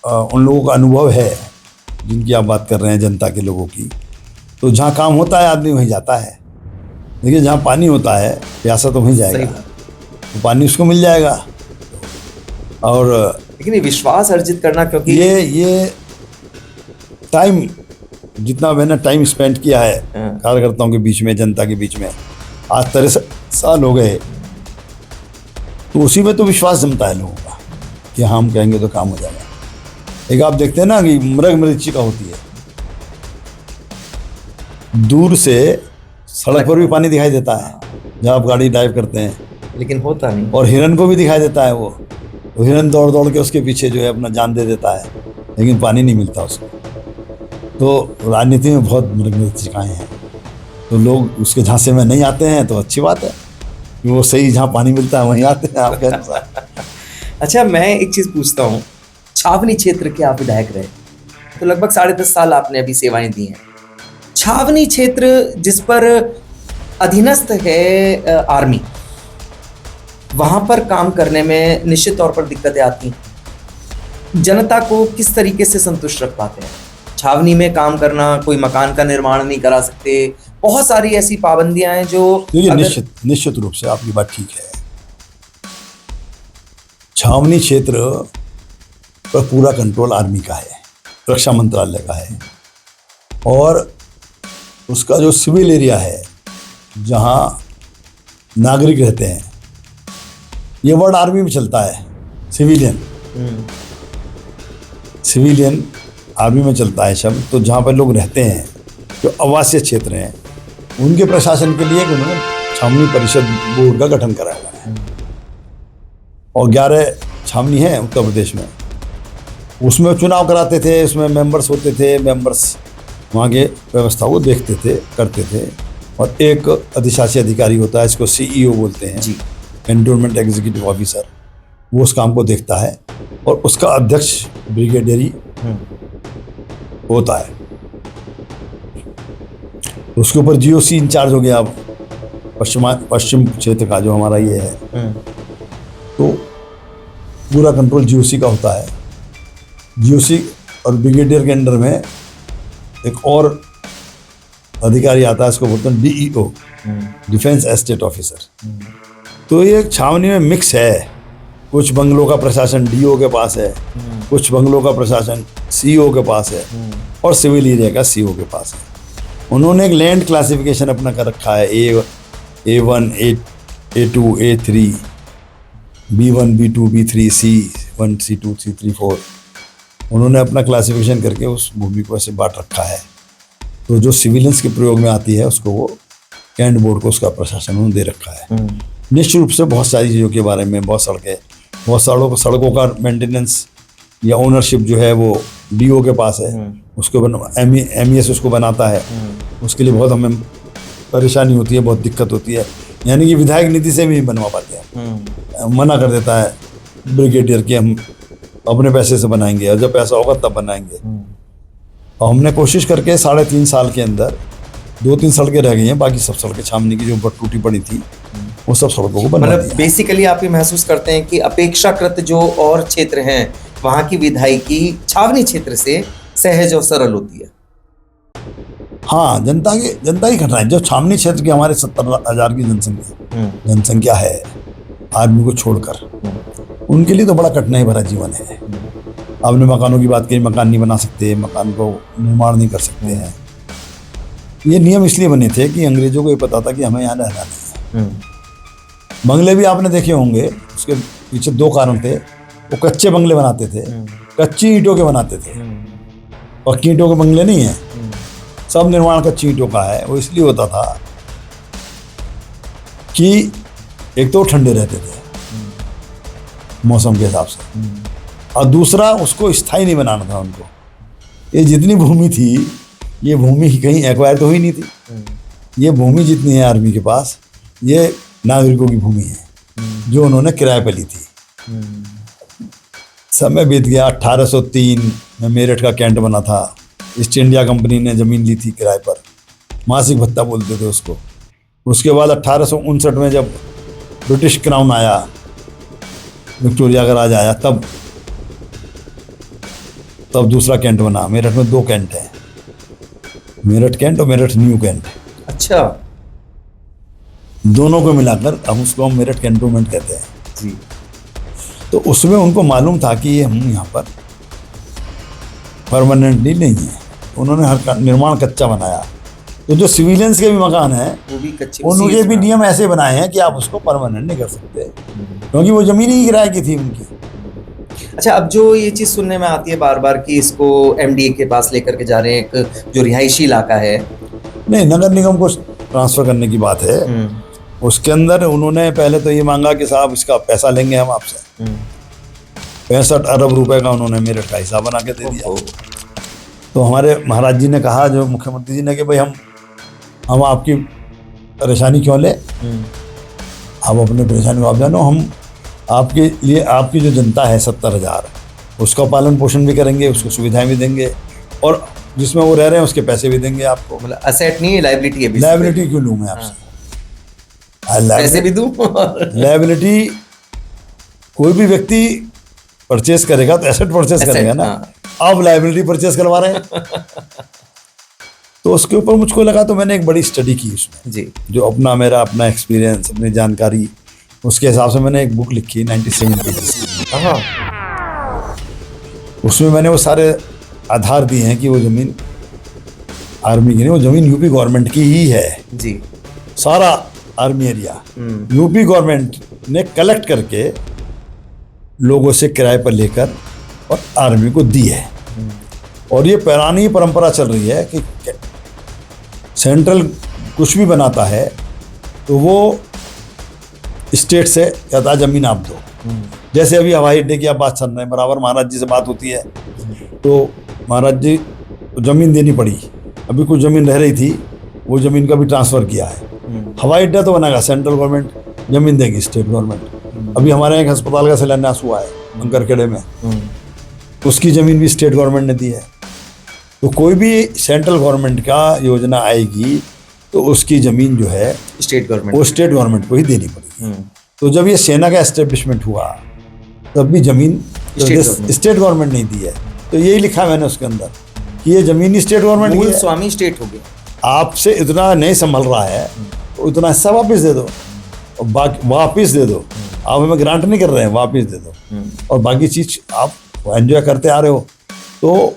उन लोगों का अनुभव है जिनकी आप बात कर रहे हैं, जनता के लोगों की। तो जहाँ काम होता है आदमी वहीं जाता है। देखिए, जहाँ पानी होता है प्यासा तो वहीं जाएगा, तो पानी उसको मिल जाएगा। और लेकिन ये विश्वास अर्जित करना, क्योंकि ये टाइम, जितना मैंने टाइम स्पेंड किया है कार्यकर्ताओं के बीच में, जनता के बीच में, आज 63 साल हो गए, तो उसी में तो विश्वास जमता है लोगों का कि हम कहेंगे तो काम हो जाएगा। एक आप देखते हैं ना कि मृग मरीचिका होती है, दूर से सड़क पर भी पानी दिखाई देता है जब आप गाड़ी ड्राइव करते हैं, लेकिन होता नहीं। और हिरन को भी दिखाई देता है, वो हिरन दौड़ दौड़ के उसके पीछे जो है अपना जान दे देता है, लेकिन पानी नहीं मिलता उसको। तो राजनीति में बहुत मृग मरीचिकाएँ हैं, तो लोग उसके झांसे में नहीं आते हैं, तो अच्छी बात है कि वो सही जहाँ पानी मिलता है वहीं आते हैं आपके अनुसार। अच्छा, मैं एक चीज़ पूछता हूँ, छावनी क्षेत्र के आप विधायक रहे, तो लगभग 10.5 साल आपने अभी सेवाएं दी हैं। छावनी क्षेत्र जिस पर अधीनस्थ है आर्मी, वहां पर काम करने में निश्चित तौर पर दिक्कतें आती हैं। जनता को किस तरीके से संतुष्ट रख पाते हैं? छावनी में काम करना, कोई मकान का निर्माण नहीं करा सकते, बहुत सारी ऐसी पाबंदियां हैं जो निश्चित रूप से आपकी बात ठीक है। छावनी क्षेत्र पर पूरा कंट्रोल आर्मी का है, रक्षा मंत्रालय का है, और उसका जो सिविल एरिया है जहां नागरिक रहते हैं, ये वर्ड आर्मी में चलता है, सिविलियन आर्मी में चलता है शब्द, तो जहाँ पर लोग रहते हैं, जो आवासीय क्षेत्र हैं, उनके प्रशासन के लिए उन्होंने छावनी परिषद बोर्ड का गठन कराया हुआ है। और 11 छावनी हैं उत्तर प्रदेश में, उसमें चुनाव कराते थे, उसमें मेंबर्स होते थे, मेंबर्स वहाँ के व्यवस्था को देखते थे, करते थे। और एक अधिशासी अधिकारी होता है, इसको CEO बोलते हैं, कैंटोनमेंट एग्जीक्यूटिव ऑफिसर, वो उस काम को देखता है और उसका अध्यक्ष ब्रिगेडियरी होता है। उसके ऊपर GOC इंचार्ज हो गया, अब पश्चिम क्षेत्र का जो हमारा ये है, तो पूरा कंट्रोल GOC का होता है। GOC और ब्रिगेडियर के अंडर में एक और अधिकारी आता है, इसको बोलते हैं DEO, डिफेंस एस्टेट ऑफिसर। तो ये छावनी में मिक्स है, कुछ बंगलों का प्रशासन DO के पास है, कुछ बंगलों का प्रशासन CO के पास है, और सिविल एरिया का CO के पास है। उन्होंने एक लैंड क्लासिफिकेशन अपना कर रखा है, A1, A2, A3, B1, B2, B3, C1, C2, C3, 4। उन्होंने अपना क्लासिफिकेशन करके उस भूमि को ऐसे बांट रखा है। तो जो सिविलियंस के प्रयोग में आती है उसको वो कैंट बोर्ड को उसका प्रशासन उन्होंने दे रखा है। निश्चित रूप से बहुत सारी चीज़ों के बारे में, बहुत सड़कों का मेंटेनेंस या ओनरशिप जो है वो DO के पास है, उसको MES उसको बनाता है। उसके लिए बहुत हमें परेशानी होती है, बहुत दिक्कत होती है, यानी कि विधायक नीति से भी नहीं बनवा पाते हैं। मना कर देता है ब्रिगेडियर कि हम अपने पैसे से बनाएंगे, और जब पैसा होगा तब बनाएंगे। और हमने कोशिश करके 3.5 साल के अंदर 2-3 सड़कें रह गई हैं, बाकी सब सड़कें छावनी की जो टूटी पड़ी थी वो सब सड़कों को बनवा दिया। बेसिकली आप ये महसूस करते हैं कि अपेक्षाकृत जो और क्षेत्र हैं वहाँ की विधायकी छावनी क्षेत्र से सहज और सरल होती है। हाँ, जनता की घटनाएं जो छावनी क्षेत्र की हमारे 70,000 की जनसंख्या है आर्मी को छोड़कर, उनके लिए तो बड़ा कठिनाई भरा जीवन है। आपने मकानों की बात की, मकान नहीं बना सकते, मकान को निर्माण नहीं कर सकते हैं। ये नियम इसलिए बने थे कि अंग्रेजों को ये पता था कि हमें यहाँ रहना नहीं है। बंगले भी आपने देखे होंगे, उसके पीछे 2 कारण थे। वो कच्चे बंगले बनाते थे, कच्ची ईंटों के बनाते थे, पक्की ईंटों के बंगले नहीं है, सब निर्माण कच्ची ईंटों का है। वो इसलिए होता था कि एक तो ठंडे रहते थे मौसम के हिसाब से, और दूसरा उसको स्थायी नहीं बनाना था उनको। ये जितनी भूमि थी, ये भूमि कहीं एक्वायर तो हुई नहीं थी। ये भूमि जितनी है आर्मी के पास, ये नागरिकों की भूमि है जो उन्होंने किराए पर ली थी। समय बीत गया, 1803 में मेरठ का कैंट बना था। ईस्ट इंडिया कंपनी ने ज़मीन ली थी किराए पर, मासिक भत्ता बोलते थे उसको। उसके बाद 1859 में जब ब्रिटिश क्राउन आया, विक्टोरिया का राज आया, तब दूसरा कैंट बना। मेरठ में 2 कैंट हैं, मेरठ कैंट और मेरठ न्यू कैंट। अच्छा, दोनों को मिलाकर हम उसको मेरठ कैंटोनमेंट कहते हैं जी। तो उसमें उनको मालूम था कि ये हम यहाँ पर परमानेंटली नहीं है। उन्होंने हर निर्माण कच्चा बनाया। तो जो सिविलियंस के भी मकान हैं वो भी कच्चे, उनके भी नियम ऐसे बनाए हैं कि आप उसको परमानेंट नहीं कर सकते, क्योंकि वो जमीन ही किराए की थी उनकी। अच्छा, अब जो ये चीज़ सुनने में आती है बार बार कि इसको MDA के पास लेकर के जा रहे हैं, एक जो रिहायशी इलाका है। नहीं, नगर निगम को ट्रांसफ़र करने की बात है। उसके अंदर उन्होंने पहले तो ये मांगा कि साहब इसका पैसा लेंगे हम आपसे। 65 अरब रुपए का उन्होंने मेरठ का हिसाब बना के दे दिया। तो हमारे महाराज जी ने कहा, जो मुख्यमंत्री जी ने, कि भाई हम आपकी परेशानी क्यों ले, आप अपने परेशानी को आप जानो, हम आपके लिए, आपकी जो जनता है 70,000, उसका पालन पोषण भी करेंगे, उसको सुविधाएं भी देंगे, और जिसमें वो रह रहे हैं उसके पैसे भी देंगे आपको। मतलब असेट नहीं है, लाइबिलिटी है। लाइबिलिटी क्यों लूँ मैं आपसे? पैसे भी दूँ। लाइबिलिटी कोई भी व्यक्ति परचेस करेगा तो एसेट परचेस करेगा ना। अब लाइबिलिटी परचेस करवा रहे हैं। तो उसके ऊपर मुझको लगा, तो मैंने एक बड़ी स्टडी की उसमें जी, जो मेरा अपना एक्सपीरियंस, अपनी जानकारी, उसके हिसाब से मैंने एक बुक लिखी 97 पेजेस की। उसमें मैंने वो सारे आधार दिए हैं कि वो ज़मीन आर्मी की नहीं, वो ज़मीन यूपी गवर्नमेंट की ही है जी। सारा आर्मी एरिया यूपी गवर्नमेंट ने कलेक्ट करके लोगों से किराए पर लेकर और आर्मी को दी है। और ये पुरानी परंपरा चल रही है कि सेंट्रल कुछ भी बनाता है तो वो स्टेट से कहता है जमीन आप दो। जैसे अभी हवाई अड्डे की आप बात चल रहे हैं, बराबर महाराज जी से बात होती है तो महाराज जी जमीन देनी पड़ी। अभी कुछ जमीन रह रही थी, वो जमीन का भी ट्रांसफ़र किया है। हवाई अड्डा तो बनेगा, सेंट्रल गवर्नमेंट जमीन देगी स्टेट गवर्नमेंट। अभी हमारे यहाँ एक अस्पताल का शिलान्यास हुआ है अंकरखेड़े में, उसकी ज़मीन भी स्टेट गवर्नमेंट ने दी है। तो कोई भी सेंट्रल गवर्नमेंट का योजना आएगी तो उसकी ज़मीन जो है स्टेट गवर्नमेंट वो स्टेट गवर्नमेंट को ही देनी पड़ेगी। तो जब ये सेना का एस्टेब्लिशमेंट हुआ तब भी ज़मीन स्टेट गवर्नमेंट नहीं दी है। तो यही लिखा है मैंने उसके अंदर कि ये ज़मीन ही स्टेट गवर्नमेंट की मूल है। स्वामी स्टेट हो गया। आपसे इतना नहीं संभल रहा है तो उतना हिस्सा वापस दे दो, और बाकी वापस दे दो। आप हमें ग्रांट नहीं कर रहे हैं, वापस दे दो, और बाकी चीज़ आप एंजॉय करते आ रहे हो। तो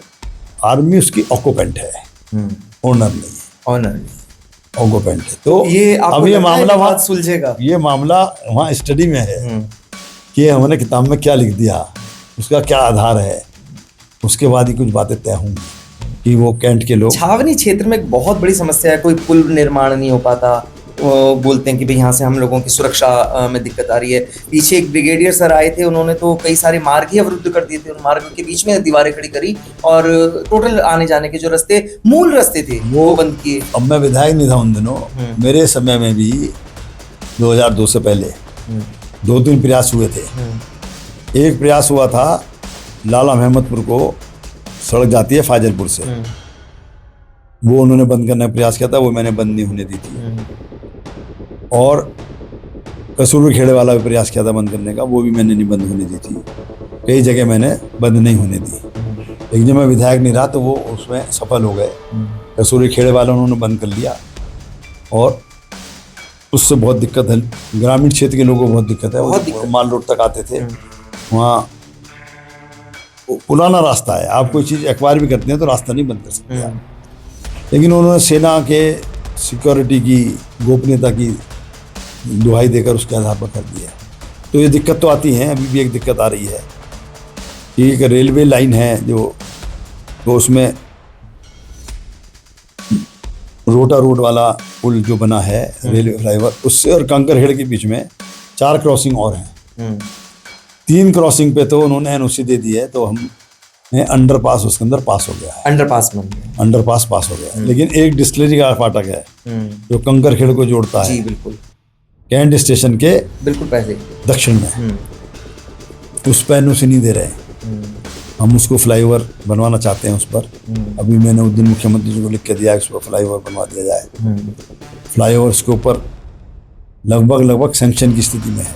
आर्मी उसकी ऑक्यूपेंट है, ओनर नहीं है। ऑनर ऑक्यूपेंट है। तो ये अब ये मामला वहाँ सुलझेगा। ये मामला वहाँ स्टडी में है कि हमने किताब में क्या लिख दिया, उसका क्या आधार है, उसके बाद ही कुछ बातें तय होंगी कि वो कैंट के लोग। छावनी क्षेत्र में एक बहुत बड़ी समस्या है, कोई पुल निर्माण नहीं हो पाता। वो बोलते हैं कि भाई यहाँ से हम लोगों की सुरक्षा में दिक्कत आ रही है। पीछे एक ब्रिगेडियर सर आए थे, उन्होंने तो कई सारे मार्ग ही अवरुद्ध कर दिए थे। उन मार्ग के बीच में दीवारें खड़ी करी और टोटल आने जाने के जो रास्ते, मूल रास्ते थे, वो बंद किए। अब मैं विधायक नहीं था उन दिनों, मेरे समय में भी 2002 से पहले 2-3 प्रयास हुए थे। एक प्रयास हुआ था लाला महमदपुर को सड़क जाती है फाजिलपुर से, वो उन्होंने बंद करने का प्रयास किया था, वो मैंने बंद नहीं होने दी थी। और कसूरी खेड़े वाला भी प्रयास किया था बंद करने का, वो भी मैंने नहीं बंद होने दी थी। कई जगह मैंने बंद नहीं होने दी। लेकिन जब मैं विधायक नहीं रहा तो वो उसमें सफल हो गए। कसूरी खेड़े वाला उन्होंने बंद कर लिया और उससे बहुत दिक्कत है, ग्रामीण क्षेत्र के लोगों को बहुत दिक्कत है। वो माल रोड तक आते थे, वहाँ पुराना रास्ता है, आप कोई चीज़ एक्वायर भी करते हैं तो रास्ता नहीं बंद कर सकते आप। लेकिन उन्होंने सेना के सिक्योरिटी की, गोपनीयता की दुहाई देकर उसके आधार पर कर दिया। तो ये दिक्कत तो आती है, अभी भी एक दिक्कत आ रही है कि एक रेलवे लाइन है जो, तो उसमें रोटा रोड वाला पुल जो बना है रेलवे फ्लाईओवर, उससे और कंकरहेड़ के बीच में 4 क्रॉसिंग और हैं। 3 क्रॉसिंग पे तो उन्होंने एनओसी दे दी है, तो हम अंडरपास उसके अंदर पास हो गया है। अंडरपास बन गया, अंडरपास पास हो गया है। लेकिन एक डिस्टिलरी का फाटक है जो कंकरहेड़ को जोड़ता है, जी बिल्कुल, कैंट स्टेशन के बिल्कुल पहले दक्षिण में, उस पर एनओसी नहीं दे रहे। हम उसको फ्लाईओवर बनवाना चाहते हैं उस पर। अभी मैंने उस दिन मुख्यमंत्री जी को लिख के दिया है उस पर फ्लाईओवर बनवा दिया जाए। फ्लाईओवर के ऊपर लगभग सैंक्शन की स्थिति में है,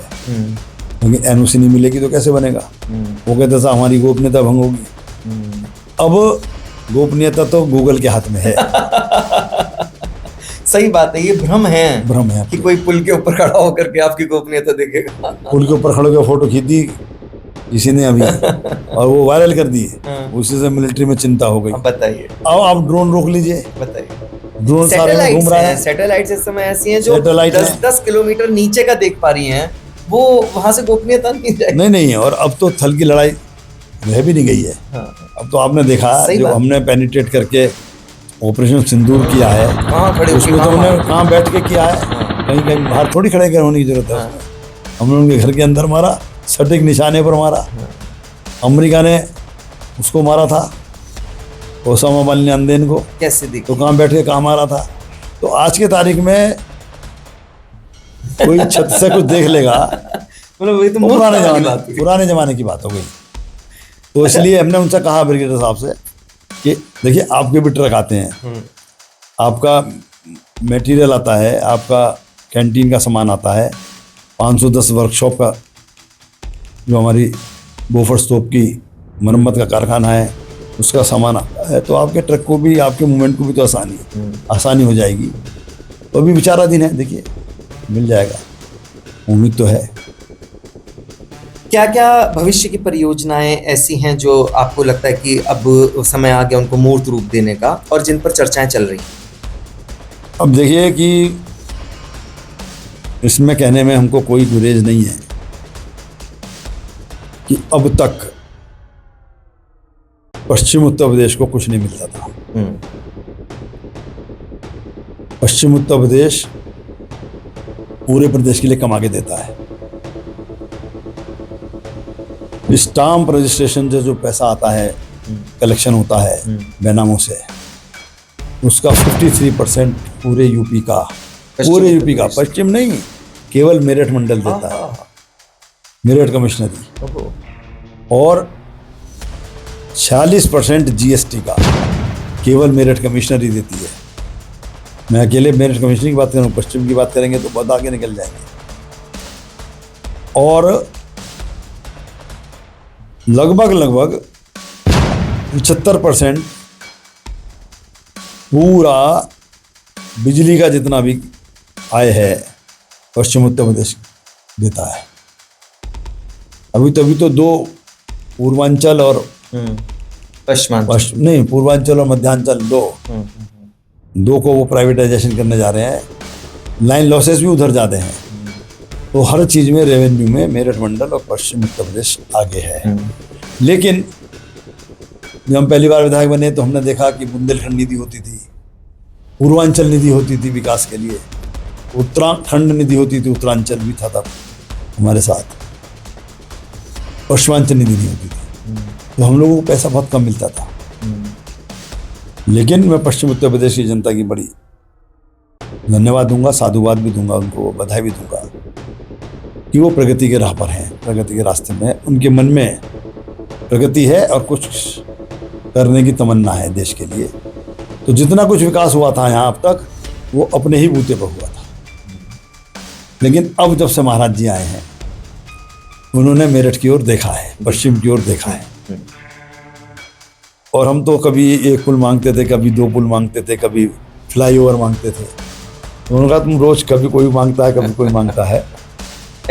लेकिन एनओसी नहीं मिलेगी तो कैसे बनेगा। वो कहते था हमारी गोपनीयता भंग होगी। अब गोपनीयता तो गूगल के हाथ में है। सही बात है, ये भ्रम है कि कोई पुल के ऊपर खड़ा होकर के आपकी गोपनीयता देखेगा। पुल के ऊपर खड़े होकर फोटो खींच दी किसी ने अभी और वो वायरल कर दी, उसी से मिलिट्री में चिंता हो गई। अब बताइए, अब आप ड्रोन रोक लीजिए, बताइए। ड्रोन सारे में घूम रहा है। सैटेलाइट्स इस समय ऐसी हैं जो 10 किलोमीटर नीचे का देख पा रही हैं, वो वहां से गोपनीयता नहीं जाएगी। नहीं, और अब तो थल की लड़ाई रह भी नहीं गई है। अब तो आपने देखा जो हमने पेनिट्रेट करके ऑपरेशन सिंदूर किया है, उसमें तो हमने कहाँ बैठ के किया है, कहीं बाहर थोड़ी खड़े कर होने की जरूरत है। हमने उनके घर के अंदर मारा, सटीक निशाने पर मारा। अमेरिका ने उसको मारा था, ओसामा बिन लादेन को, कैसे देखिए, तो कहाँ बैठ के कहाँ मारा था। तो आज की तारीख में कोई छत से कुछ देख लेगा, मतलब वही तो पुराने जमाने की बात हो गई। तो इसलिए हमने उनसे कहा ब्रिगेडियर साहब से कि देखिए आपके भी ट्रक आते हैं, आपका मटेरियल आता है, आपका कैंटीन का सामान आता है, 510 वर्कशॉप का जो हमारी बोफर्स तोप की मरम्मत का कारखाना है उसका सामान आता है, तो आपके ट्रक को भी, आपके मूवमेंट को भी तो आसानी हो जाएगी। तो अभी विचाराधीन है, देखिए मिल जाएगा, उम्मीद तो है। क्या क्या भविष्य की परियोजनाएं ऐसी हैं जो आपको लगता है कि अब समय आ गया उनको मूर्त रूप देने का, और जिन पर चर्चाएं चल रही हैं? अब देखिए कि इसमें कहने में हमको कोई गुरेज नहीं है कि अब तक पश्चिम उत्तर प्रदेश को कुछ नहीं मिलता था। हम्म, पश्चिम उत्तर प्रदेश पूरे प्रदेश के लिए कमा के देता है। स्टाम्प रजिस्ट्रेशन से जो पैसा आता है, कलेक्शन होता है बेनामों से, उसका 53% पूरे यूपी का, पूरे यूपी का, पश्चिम नहीं, केवल मेरठ मंडल देता है, मेरठ कमिश्नरी। ओहो, और 46% जीएसटी का केवल मेरठ कमिश्नरी देती है। मैं अकेले मेरठ कमिश्नरी की बात कर रहा हूँ, पश्चिम की बात करेंगे तो बहुत आगे निकल जाएंगे। और लगभग 75% पूरा बिजली का जितना भी आय है पश्चिम उत्तर प्रदेश देता है। अभी तो दो पूर्वांचल और पश्चिमांचल, नहीं, पूर्वांचल और मध्यांचल दो को वो प्राइवेटाइजेशन करने जा रहे हैं। लाइन लॉसेस भी उधर जाते हैं। तो हर चीज़ में रेवेन्यू में मेरठ मंडल और पश्चिम उत्तर प्रदेश आगे है। लेकिन जब हम पहली बार विधायक बने तो हमने देखा कि बुंदेलखंड निधि होती थी, पूर्वांचल निधि होती थी विकास के लिए, उत्तराखंड निधि होती थी, उत्तरांचल भी था तब हमारे साथ, पश्चिमांचल निधि नहीं होती थी। तो हम लोगों को पैसा बहुत कम मिलता था। लेकिन मैं पश्चिम उत्तर प्रदेश की जनता की बड़ी धन्यवाद दूंगा, साधुवाद भी दूंगा, उनको बधाई भी दूंगा कि वो प्रगति के राह पर हैं, प्रगति के रास्ते में, उनके मन में प्रगति है और कुछ करने की तमन्ना है देश के लिए। तो जितना कुछ विकास हुआ था यहाँ अब तक, वो अपने ही बूते पर हुआ था। लेकिन अब जब से महाराज जी आए हैं, उन्होंने मेरठ की ओर देखा है, पश्चिम की ओर देखा है। और हम तो कभी एक पुल मांगते थे, कभी दो पुल मांगते थे, कभी फ्लाईओवर मांगते थे। तो उन्होंने कहा तुम रोज कभी कोई मांगता है, कभी कोई मांगता है,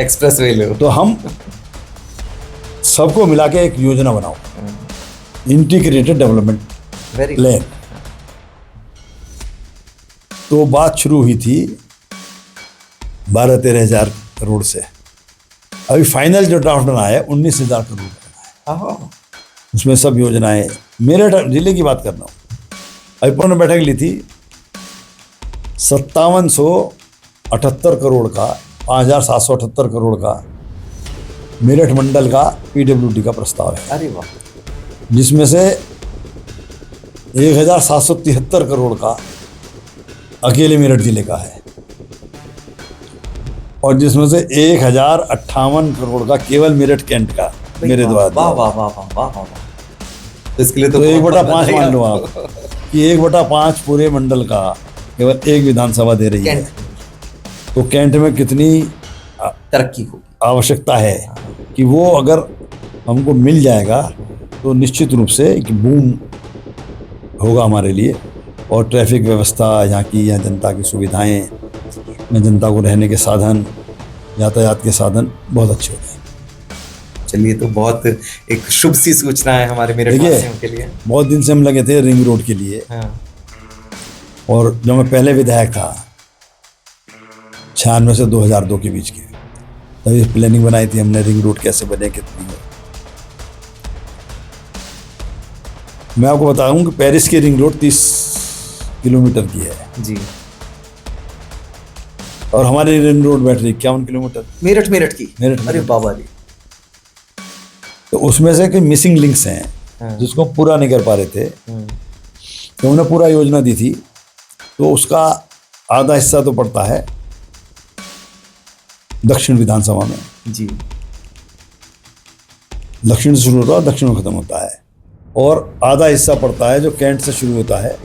एक्सप्रेस वे लो। तो हम सबको मिला के एक योजना बनाओ, इंटीग्रेटेड डेवलपमेंट प्लान। तो बात शुरू हुई थी 12-13 हज़ार करोड़ से। अभी फाइनल जो ड्राफ्ट बना है 19,000 करोड़ बना है। उसमें सब योजनाएं, मेरठ जिले की बात कर रहा हूँ। अभी पुनः बैठक ली थी, 5778 करोड़ का, 5778 करोड़ का मेरठ मंडल का पीडब्ल्यूडी का प्रस्ताव है। अरे वाह। जिसमें से 1773 करोड़ का अकेले मेरठ जिले का है, और जिसमें से 1058 करोड़ का केवल मेरठ कैंट का मेरे द्वारा। वाह वाह वाह वाह वाह वाह। तो इसके लिए तो 1/5 मान लो आप कि 1/5 पूरे मंडल का केवल एक विधानसभा दे रही है। तो कैंट में कितनी तरक्की हो, आवश्यकता है कि वो अगर हमको मिल जाएगा तो निश्चित रूप से एक बूम होगा हमारे लिए। और ट्रैफिक व्यवस्था यहाँ की, यहाँ जनता की सुविधाएं, जनता को रहने के साधन, यातायात के साधन बहुत अच्छे हो गए। चलिए, तो बहुत एक शुभ सी सूचना है हमारे मेरठ वासियों के लिए। बहुत दिन से हम लगे थे रिंग रोड के लिए। हाँ। और जब मैं पहले विधायक था 96 से 2002 के बीच के, तभी प्लानिंग बनाई थी हमने, रिंग रोड कैसे बने, कितनी है। मैं आपको बताऊं कि पेरिस की रिंग रोड 30 किलोमीटर की है जी, और हमारी रिंग रोड बैठ रही 51 किलोमीटर। मेरठ की। मेरठ। अरे बाबा जी। तो उसमें से कुछ मिसिंग लिंक्स हैं। हाँ। जिसको पूरा नहीं कर पा रहे थे, तो उन्हें पूरा योजना दी थी। तो उसका आधा हिस्सा तो पड़ता है दक्षिण विधानसभा में जी। दक्षिण से शुरू होता है, दक्षिण में खत्म होता है। और आधा हिस्सा पड़ता है जो कैंट से शुरू होता है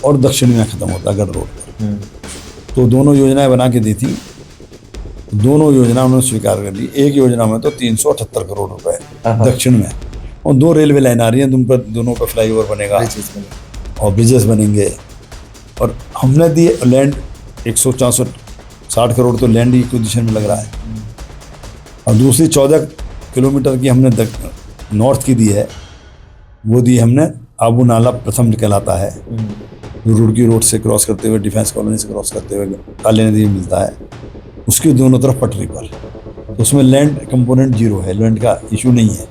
और दक्षिण में खत्म होता है, गढ़ रोड पर। तो दोनों योजनाएं बना के दी थी। दोनों योजना उन्होंने स्वीकार कर ली। एक योजना में तो 378 करोड़ रुपए दक्षिण में, और 2 रेलवे लाइन आ रही हैं, दोनों पर फ्लाईओवर बनेगा और ब्रिजेस बनेंगे। और हमने दिए लैंड 164-60 करोड़ तो लैंड एक्विजिशन में लग रहा है। और दूसरी 14 किलोमीटर की हमने नॉर्थ की दी है, वो दी हमने आबू नाला प्रथम कहलाता है, जो रुड़की रोड से क्रॉस करते हुए, डिफेंस कॉलोनी से क्रॉस करते हुए काली नदी में मिलता है, उसकी दोनों तरफ पटरी पर। तो उसमें लैंड कंपोनेंट 0 है, लैंड का इशू नहीं है।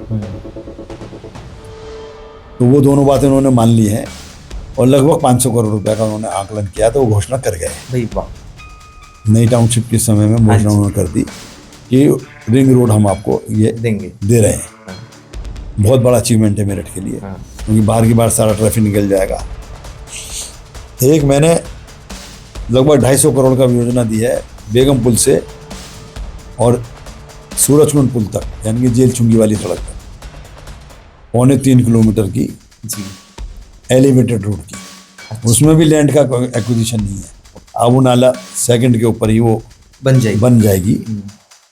तो वो दोनों बातें उन्होंने मान ली हैं और लगभग 500 करोड़ रुपए का उन्होंने आकलन किया, तो वो घोषणा कर गए। भाई वाह। नई टाउनशिप के समय में घोषणा उन्होंने कर दी कि रिंग रोड हम आपको ये देंगे, दे रहे हैं। बहुत बड़ा अचीवमेंट है मेरठ के लिए, क्योंकि बाहर की बार सारा ट्रैफिक निकल जाएगा। एक मैंने लगभग 250 करोड़ का योजना दी है बेगम पुल से और सूरजकुंड पुल तक, यानी कि जेल चुंगी वाली सड़क तक, 3.25 किलोमीटर की जी एलिवेटेड रोड की। उसमें भी लैंड का एक्विजिशन नहीं है। आबू नाला सेकंड के ऊपर ही वो बन जाएगी,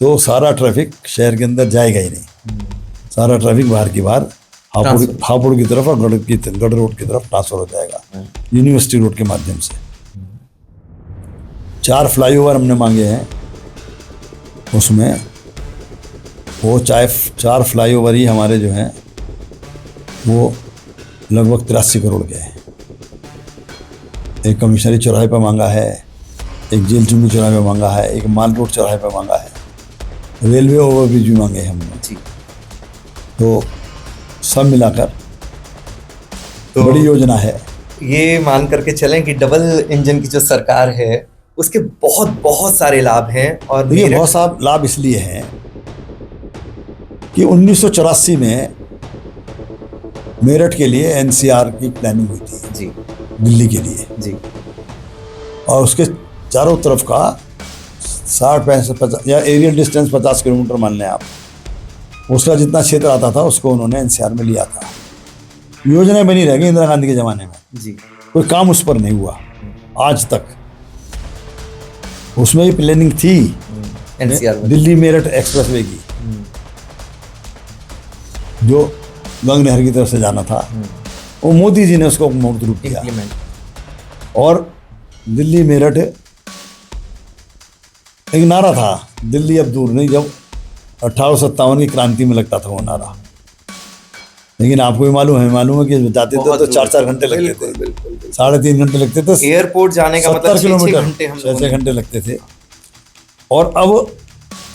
तो सारा ट्रैफिक शहर के अंदर जाएगा ही नहीं। सारा ट्रैफिक बाहर की बाहर हापुड़ की तरफ और गढ़ रोड की तरफ ट्रांसफर हो जाएगा यूनिवर्सिटी रोड के माध्यम से। 4 फ्लाईओवर हमने मांगे हैं, उसमें वो 4 फ्लाईओवर ही हमारे जो हैं वो लगभग 83 करोड़ के हैं। एक कमिश्नरी चौराहे पर मांगा है, एक जेल चुंगी चौराहे पर मांगा है, एक माल रोड चौराहे पर मांगा है, रेलवे ओवरब्रिज भी मांगे हैं हमने जी। तो सब मिलाकर तो बड़ी योजना है। ये मान करके चलें कि डबल इंजन की जो सरकार है उसके बहुत सारे लाभ हैं। और ये बहुत सारे लाभ इसलिए हैं कि 1984 में मेरठ के लिए एनसीआर की प्लानिंग हुई थी जी, दिल्ली के लिए जी, और उसके चारों तरफ का 60-50 या एरियल डिस्टेंस 50 किलोमीटर मान लें आप, उसका जितना क्षेत्र आता था उसको उन्होंने एनसीआर में लिया था। योजनाएं बनी रह गई इंदिरा गांधी के ज़माने में जी, कोई काम उस पर नहीं हुआ आज तक। उसमें ही प्लानिंग थी एनसीआर दिल्ली मेरठ एक्सप्रेसवे की, जो गंग नहर की तरफ से जाना था, वो मोदी जी ने उसको मूर्त रूप दिया। और दिल्ली मेरठ एक नारा था, दिल्ली अब दूर नहीं, जब 1857 की क्रांति में लगता था वो नारा। लेकिन आपको भी मालूम है कि जाते थे तो 4-4 घंटे लगते थे, 3.5 घंटे लगते थे एयरपोर्ट जाने का, मतलब 70 किलोमीटर 6 घंटे लगते थे। और अब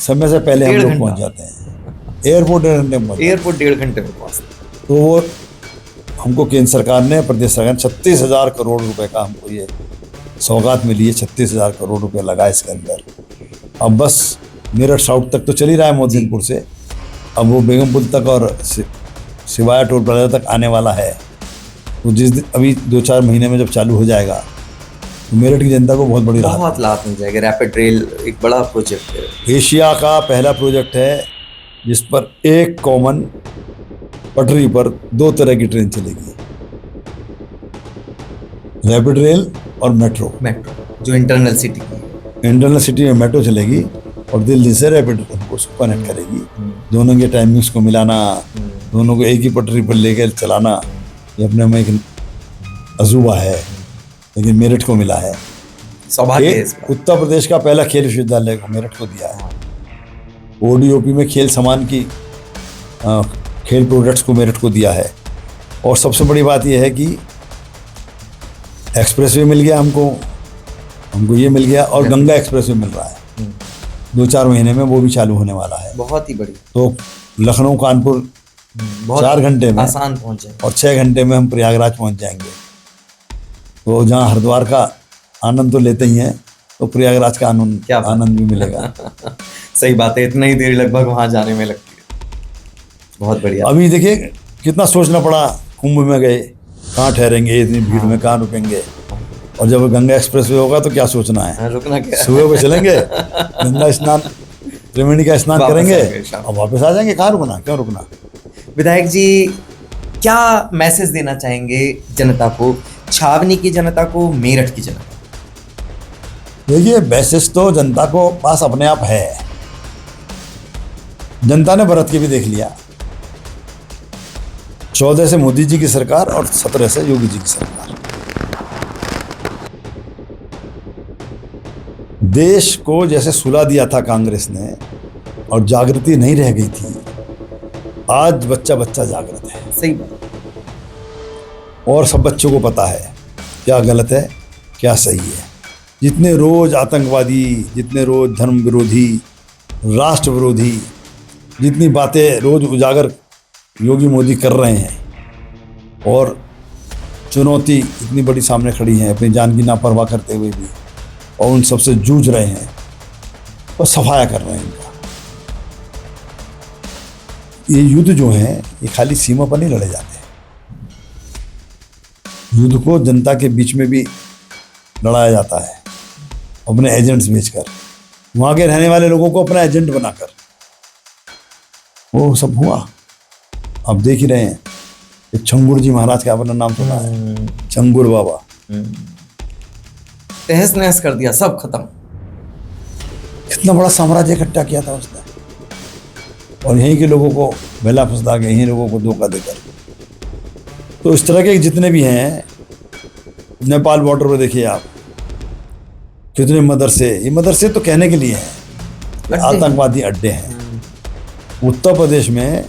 समय से पहले हम लोग पहुंच जाते हैं एयरपोर्ट 1.5 घंटे में पहुंचते। तो वो हमको केंद्र सरकार ने, प्रदेश सरकार ने 36,000 करोड़ रुपए का हमको ये सौगात मिली है। 36,000 करोड़ रुपए लगा इसके अंदर। अब बस मेरठ साउथ तक तो चल ही रहा है मोदीपुर से, अब वो बेगमपुर तक और सिवाया टोल प्लाजा तक आने वाला है। तो जिस दिन अभी 2-4 महीने में जब चालू हो जाएगा तो मेरठ की जनता को बहुत लाभ मिल जाएगा। रैपिड रेल एक बड़ा प्रोजेक्ट है, एशिया का पहला प्रोजेक्ट है जिस पर एक कॉमन पटरी पर 2 तरह की ट्रेन चलेगी, रैपिड रेल और मेट्रो जो इंटरनल सिटी में मेट्रो चलेगी और दिल्ली से रैपिड उसको कनेक्ट करेगी। दोनों के टाइमिंग्स को मिलाना, दोनों को एक ही पटरी पर लेकर चलाना, ये अपने में एक अजूबा है, लेकिन मेरठ को मिला है। उत्तर प्रदेश का पहला खेल विश्वविद्यालय को मेरठ को दिया है। ओडीओपी में खेल सामान की खेल प्रोडक्ट्स को मेरठ को दिया है। और सबसे बड़ी बात यह है कि एक्सप्रेसवे मिल गया हमको ये मिल गया, और गंगा एक्सप्रेसवे मिल रहा है 2-4 महीने में, वो भी चालू होने वाला है। बहुत ही बढ़िया। तो लखनऊ कानपुर 4 घंटे में आसान पहुंचे और 6 घंटे में हम प्रयागराज पहुंच जाएंगे। तो जहाँ हरिद्वार का आनंद तो लेते ही हैं, तो प्रयागराज का आनंद भी मिलेगा। सही बात है, इतना ही देर लगभग वहाँ जाने में लगती है। बहुत बढ़िया। अभी देखिए कितना सोचना पड़ा, कुंभ में गए, कहाँ ठहरेंगे, इतनी भीड़ में कहाँ रुकेंगे, और जब गंगा एक्सप्रेसवे होगा तो क्या सोचना है, रुकना क्या, सुबह को चलेंगे, गंगा स्नान, त्रिवेणी का स्नान करेंगे और वापस आ जाएंगे। कहाँ रुकना, क्यों रुकना। विधायक जी क्या मैसेज देना चाहेंगे जनता को, छावनी की जनता को, मेरठ की जनता को? देखिए मैसेज तो जनता को पास अपने आप है, जनता ने बरत के भी देख लिया। 14 से मोदी जी की सरकार और 17 से योगी जी की सरकार। देश को जैसे सुला दिया था कांग्रेस ने और जागृति नहीं रह गई थी, आज बच्चा बच्चा जागृत है। सही बात। और सब बच्चों को पता है क्या गलत है क्या सही है। जितने रोज आतंकवादी, जितने रोज धर्म विरोधी, राष्ट्र विरोधी, जितनी बातें रोज उजागर योगी मोदी कर रहे हैं, और चुनौती इतनी बड़ी सामने खड़ी है अपनी जान की नापरवाह करते हुए भी, और उन सबसे जूझ रहे हैं और सफाया कर रहे हैं इनका। ये युद्ध जो है ये खाली सीमा पर नहीं लड़े जाते, युद्ध को जनता के बीच में भी लड़ाया जाता है, अपने एजेंट्स भेजकर, वहाँ के रहने वाले लोगों को अपना एजेंट बनाकर। वो सब हुआ, आप देख ही रहे हैं। छंगुर जी महाराज का अपना नाम सुना है, चंगुर बाबा। तहस नहस कर दिया, सब खत्म। कितना बड़ा साम्राज्य इकट्ठा किया था उसने, और यहीं के लोगों को बेला फंसा के, यहीं लोगों को धोखा देकर। तो इस तरह के जितने भी हैं, नेपाल बॉर्डर पर देखिए आप कितने मदरसे, ये मदरसे तो कहने के लिए हैं, आतंकवादी अड्डे हैं। उत्तर प्रदेश में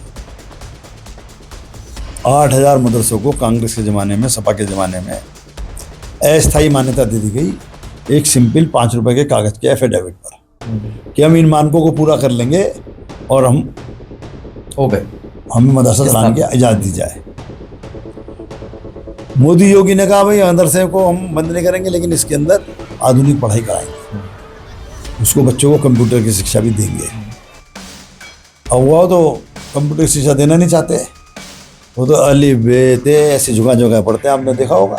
8,000 मदरसों को कांग्रेस के ज़माने में, सपा के ज़माने में अस्थायी मान्यता दे दी गई, एक सिंपल 5 रुपए के कागज़ के एफिडेविट पर, कि हम इन मानकों को पूरा कर लेंगे और हम हो गए, हमें मदरसा चलाने की इजाज़त दी जाए। मोदी योगी ने कहा भाई मदरसे को हम बंद नहीं करेंगे, लेकिन इसके अंदर आधुनिक पढ़ाई कराएंगे, उसको बच्चों को कंप्यूटर की शिक्षा भी देंगे। अब वो तो कंप्यूटर की शिक्षा देना नहीं चाहते, वो तो अली बे ते ऐसे झुका झुका पढ़ते हैं, आपने देखा होगा।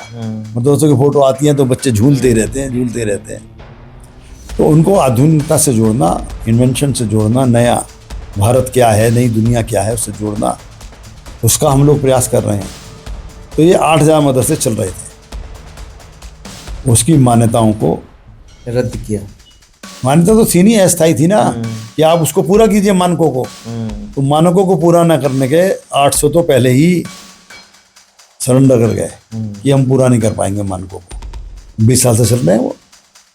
दोस्तों की फोटो आती हैं तो बच्चे झूलते रहते हैं। तो उनको आधुनिकता से जोड़ना, इन्वेंशन से जोड़ना, नया भारत क्या है, नई दुनिया क्या है, उससे जोड़ना, उसका हम लोग प्रयास कर रहे हैं। तो ये 8,000 मदरसे चल रहे थे, उसकी मान्यताओं को रद्द किया। मान्यता तो थी नहीं, अस्थायी थी ना, कि आप उसको पूरा कीजिए मानकों को। तो मानकों को पूरा ना करने के 800 तो पहले ही सरेंडर कर गए कि हम पूरा नहीं कर पाएंगे मानकों को। 20 साल से चल रहे हैं वो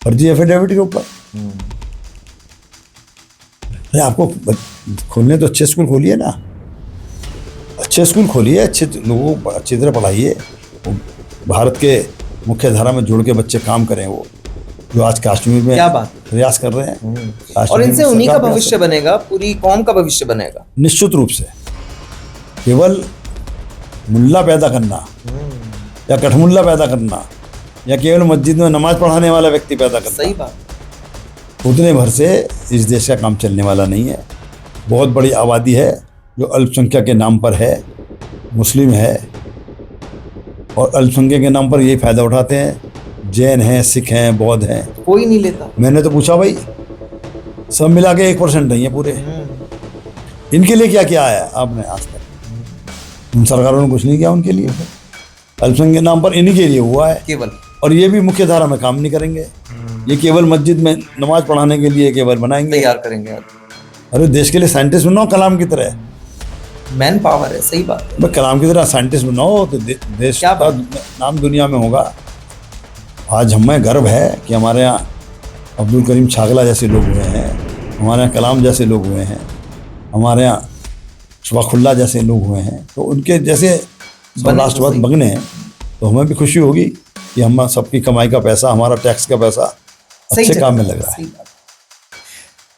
फर्जी एफिडेविट के ऊपर। अरे आपको खोलने तो अच्छे स्कूल खोलिए ना, अच्छे स्कूल खोलिए, अच्छे लोगों को अच्छी तरह पढ़ाइए, भारत के मुख्य धारा में जोड़ के बच्चे काम करें। वो जो आज कश्मीर में क्या बात, प्रयास कर रहे हैं, और इनसे उन्हीं का भविष्य बनेगा, पूरी कौम का भविष्य बनेगा। निश्चित रूप से केवल मुल्ला पैदा करना या कठमुल्ला पैदा करना या केवल मस्जिद में नमाज पढ़ाने वाला व्यक्ति पैदा करना, सही बात, उतने भर से इस देश का काम चलने वाला नहीं है। बहुत बड़ी आबादी है जो अल्पसंख्यक के नाम पर है, मुस्लिम है, और अल्पसंख्यक के नाम पर यही फायदा उठाते हैं। जैन हैं, सिख हैं, बौद्ध हैं, कोई नहीं लेता। मैंने तो पूछा भाई, सब मिला के 1% नहीं है पूरे। इनके लिए क्या किया है आपने आज तक? उन सरकारों ने कुछ नहीं किया उनके लिए। अल्पसंख्यक के नाम पर इन्हीं के लिए हुआ है केवल, और ये भी मुख्य धारा में काम नहीं करेंगे। ये केवल मस्जिद में नमाज पढ़ाने के लिए केवल बनाएंगे, तैयार करेंगे। अरे देश के लिए साइंटिस्ट बनाओ, कलाम की तरह। मैन पावर है, सही बात है। कलाम की तरह साइंटिस्ट बनाओ तो देश क्या का नाम दुनिया में होगा। आज हमें गर्व है कि हमारे यहाँ अब्दुल करीम छागला जैसे लोग हुए हैं, हमारे यहाँ कलाम जैसे लोग हुए हैं, हमारे यहाँ शफाकुल्लाह जैसे लोग हुए हैं। तो उनके जैसे राष्ट्रवाद बगने हैं तो हमें भी खुशी होगी कि हम सबकी कमाई का पैसा, हमारा टैक्स का पैसा अच्छे काम में लग रहा है।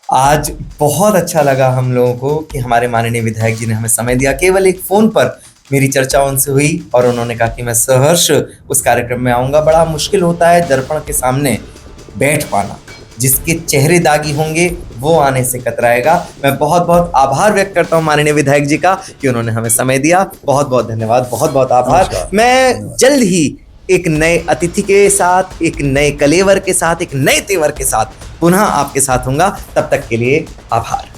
आज बहुत अच्छा लगा हम लोगों को कि हमारे माननीय विधायक जी ने हमें समय दिया। केवल एक फ़ोन पर मेरी चर्चा उनसे हुई और उन्होंने कहा कि मैं सहर्ष उस कार्यक्रम में आऊँगा। बड़ा मुश्किल होता है दर्पण के सामने बैठ पाना, जिसके चेहरे दागी होंगे वो आने से कतराएगा। मैं बहुत बहुत आभार व्यक्त करता हूँ माननीय विधायक जी का कि उन्होंने हमें समय दिया। बहुत बहुत धन्यवाद, बहुत बहुत आभार। मैं जल्द ही एक नए अतिथि के साथ, एक नए कलेवर के साथ, एक नए तेवर के साथ पुनः आपके साथ होऊंगा। तब तक के लिए आभार।